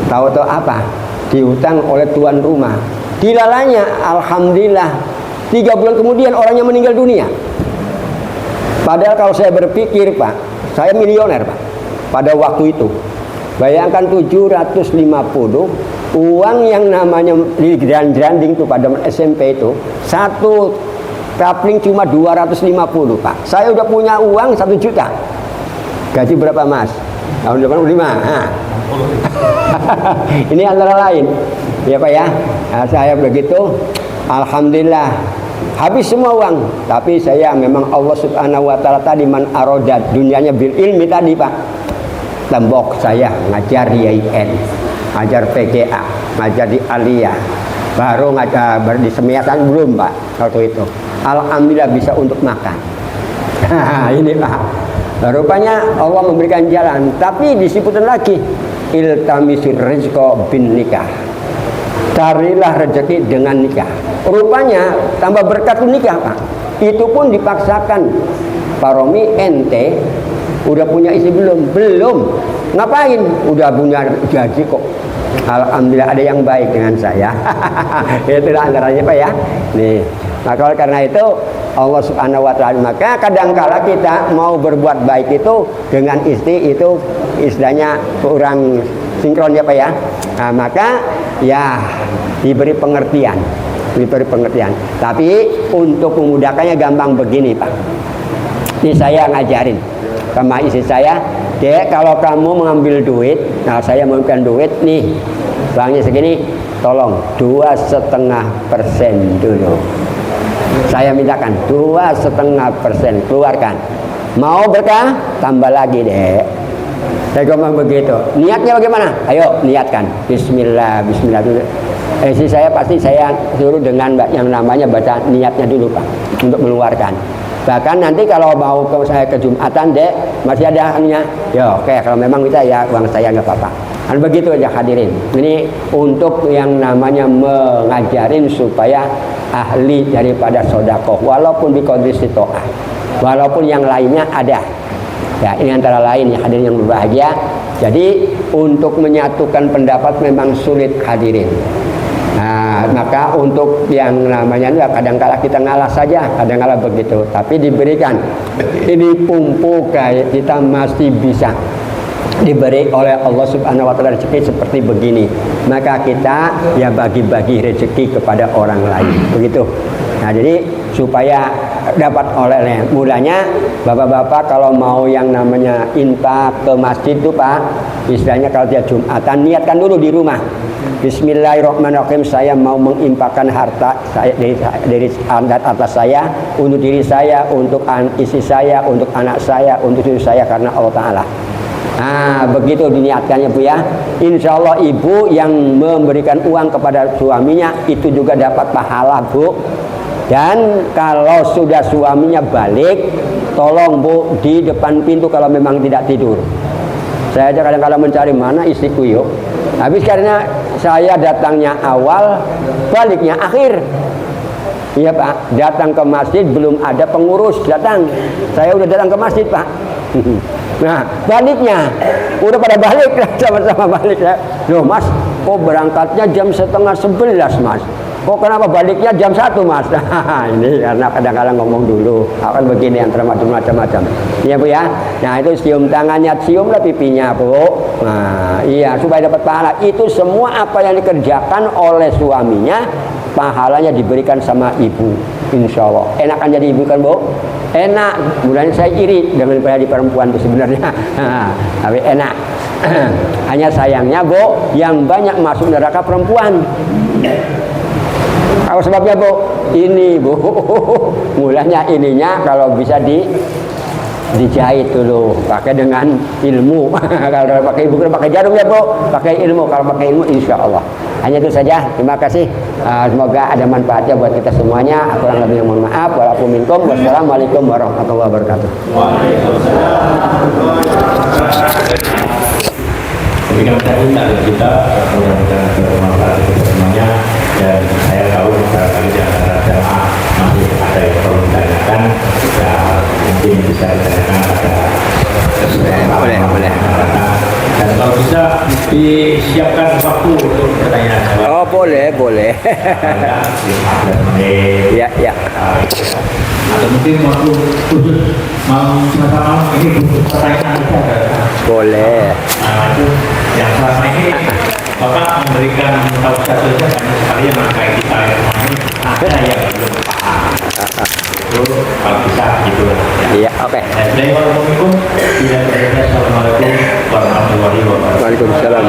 Tahu-tahu apa? Dihutang oleh tuan rumah. Dilalanya alhamdulillah 3 bulan kemudian orangnya meninggal dunia. Padahal kalau saya berpikir Pak, saya milioner Pak. Pada waktu itu. Bayangkan 750 uang yang namanya di granding itu pada SMP itu 1 kapling cuma 250 Pak. Saya udah punya uang 1 juta. Gaji berapa Mas? Tahun 85. Nah. Ini antara lain. Ya Pak ya. Nah, saya begitu. Alhamdulillah. Habis semua uang. Tapi saya memang Allah Subhanahu wa taala tadi man arodat dunianya bil ilmi tadi Pak. Tembok saya ngajar di IAIN. Ngajar PGA, ngajar di Aliyah, baru ngajar di Semiatan belum Pak waktu itu. Alhamdulillah bisa untuk makan. Ini Pak. Rupanya Allah memberikan jalan, tapi disebutkan lagi iltamisir rizqa bin nikah. Carilah rezeki dengan nikah. Rupanya tambah berkat nikah Pak. Itu pun dipaksakan. Pak Romi ente udah punya istri belum? Belum. Ngapain? Udah punya gaji kok. Alhamdulillah ada yang baik dengan saya. Itulah antaranya Pak ya. Nih. Nah kalau karena itu Allah Subhanahu wa taala. Maka kadangkala kita mau berbuat baik itu dengan istri itu istilahnya kurang sinkron ya Pak ya. Nah, maka ya diberi pengertian. Tapi untuk memudahkannya gampang begini Pak. Ini saya ngajarin sama istri saya, Dek, kalau kamu mengambil duit, nah saya memberikan duit nih, banknya segini, tolong 2,5% dulu. Saya mintakan 2,5% keluarkan. Mau berkah, tambah lagi Dek. Saya ngomong begitu. Niatnya bagaimana? Ayo niatkan. Bismillah dulu. Saya pasti saya suruh dengan yang namanya baca niatnya dulu Pak untuk mengeluarkan. Bahkan nanti kalau mau saya ke Jumatan Dek masih ada anunya. Ya oke, kalau memang kita ya uang saya nggak apa-apa. Kan begitu aja hadirin. Ini untuk yang namanya mengajarin supaya ahli daripada sodakoh walaupun di kondisi to'ah. Walaupun yang lainnya ada. Ya ini antara lain ya hadirin yang berbahagia. Jadi untuk menyatukan pendapat memang sulit hadirin. Nah, maka untuk yang namanya kadang-kala kita ngalah saja, kadang-kala begitu. Tapi diberikan ini pupuk kayak kita masih bisa diberi oleh Allah Subhanahu wa taala rezeki seperti begini. Maka kita ya bagi-bagi rezeki kepada orang lain. Begitu. Nah, jadi supaya dapat oleh mulanya bapak-bapak kalau mau yang namanya infak ke masjid itu Pak, istilahnya kalau dia Jumatan niatkan dulu di rumah. Bismillahirrahmanirrahim, saya mau menginfakkan harta saya dari atas saya untuk diri saya, untuk istri saya, untuk anak saya, untuk diri saya karena Allah Ta'ala. Nah begitu diniatkannya Bu ya. Insya Allah ibu yang memberikan uang kepada suaminya itu juga dapat pahala Bu. Dan kalau sudah suaminya balik, tolong Bu di depan pintu kalau memang tidak tidur. Saya aja kadang-kadang mencari mana istriku yuk. Habis karena saya datangnya awal, baliknya akhir. Iya Pak, datang ke masjid belum ada pengurus datang. Saya udah datang ke masjid Pak. Nah baliknya udah pada balik sama-sama balik ya. Loh Mas, kok berangkatnya jam 10:30 Mas? Kok kenapa baliknya jam 1 Mas? Ini karena kadang-kadang ngomong dulu. Akan begini antara macam-macam. Iya Bu ya. Nah itu cium tangannya, ciumlah pipinya Bu. Nah iya supaya dapat pahala. Itu semua apa yang dikerjakan oleh suaminya, pahalanya diberikan sama ibu. Insya Allah. Enak kan jadi ibu kan Bu? Enak. Mulanya saya iri dengan di perempuan itu sebenarnya. Tapi enak. Hanya sayangnya Bu, yang banyak masuk neraka perempuan. Apa sebabnya Bu? Ini Bu, mulanya ininya kalau bisa dijahit dulu, pakai dengan ilmu. Kalau pakai bukan pakai jarum ya Bu, pakai ilmu. Kalau pakai ilmu insya Allah. Hanya itu saja. Terima kasih. Semoga ada manfaatnya buat kita semuanya. Kurang lebih mohon maaf. Walaupun minkum. Wassalamualaikum warahmatullahi wabarakatuh. Demikian tadi kita mudah-mudahan bermanfaat untuk semuanya, dan saya tahu barangkali di antara jamaah masih ada yang perlu ditanyakan, ya mungkin bisa ditanyakan pada boleh. Dan kalau bisa disiapkan waktu untuk pertanyaan jawab. Oh boleh. Ada 15 menit. Ya. Atau mungkin waktu khusus malam ini khusus pertanyaan saja. Boleh. Nah, itu yang selama ini Bapak memberikan tahu saja banyak sekali yang terkait kita ini ada yang belum paham. Itu kalau bisa gitu. Iya, oke. Assalamualaikum warahmatullahi wabarakatuh. Waalaikumsalam.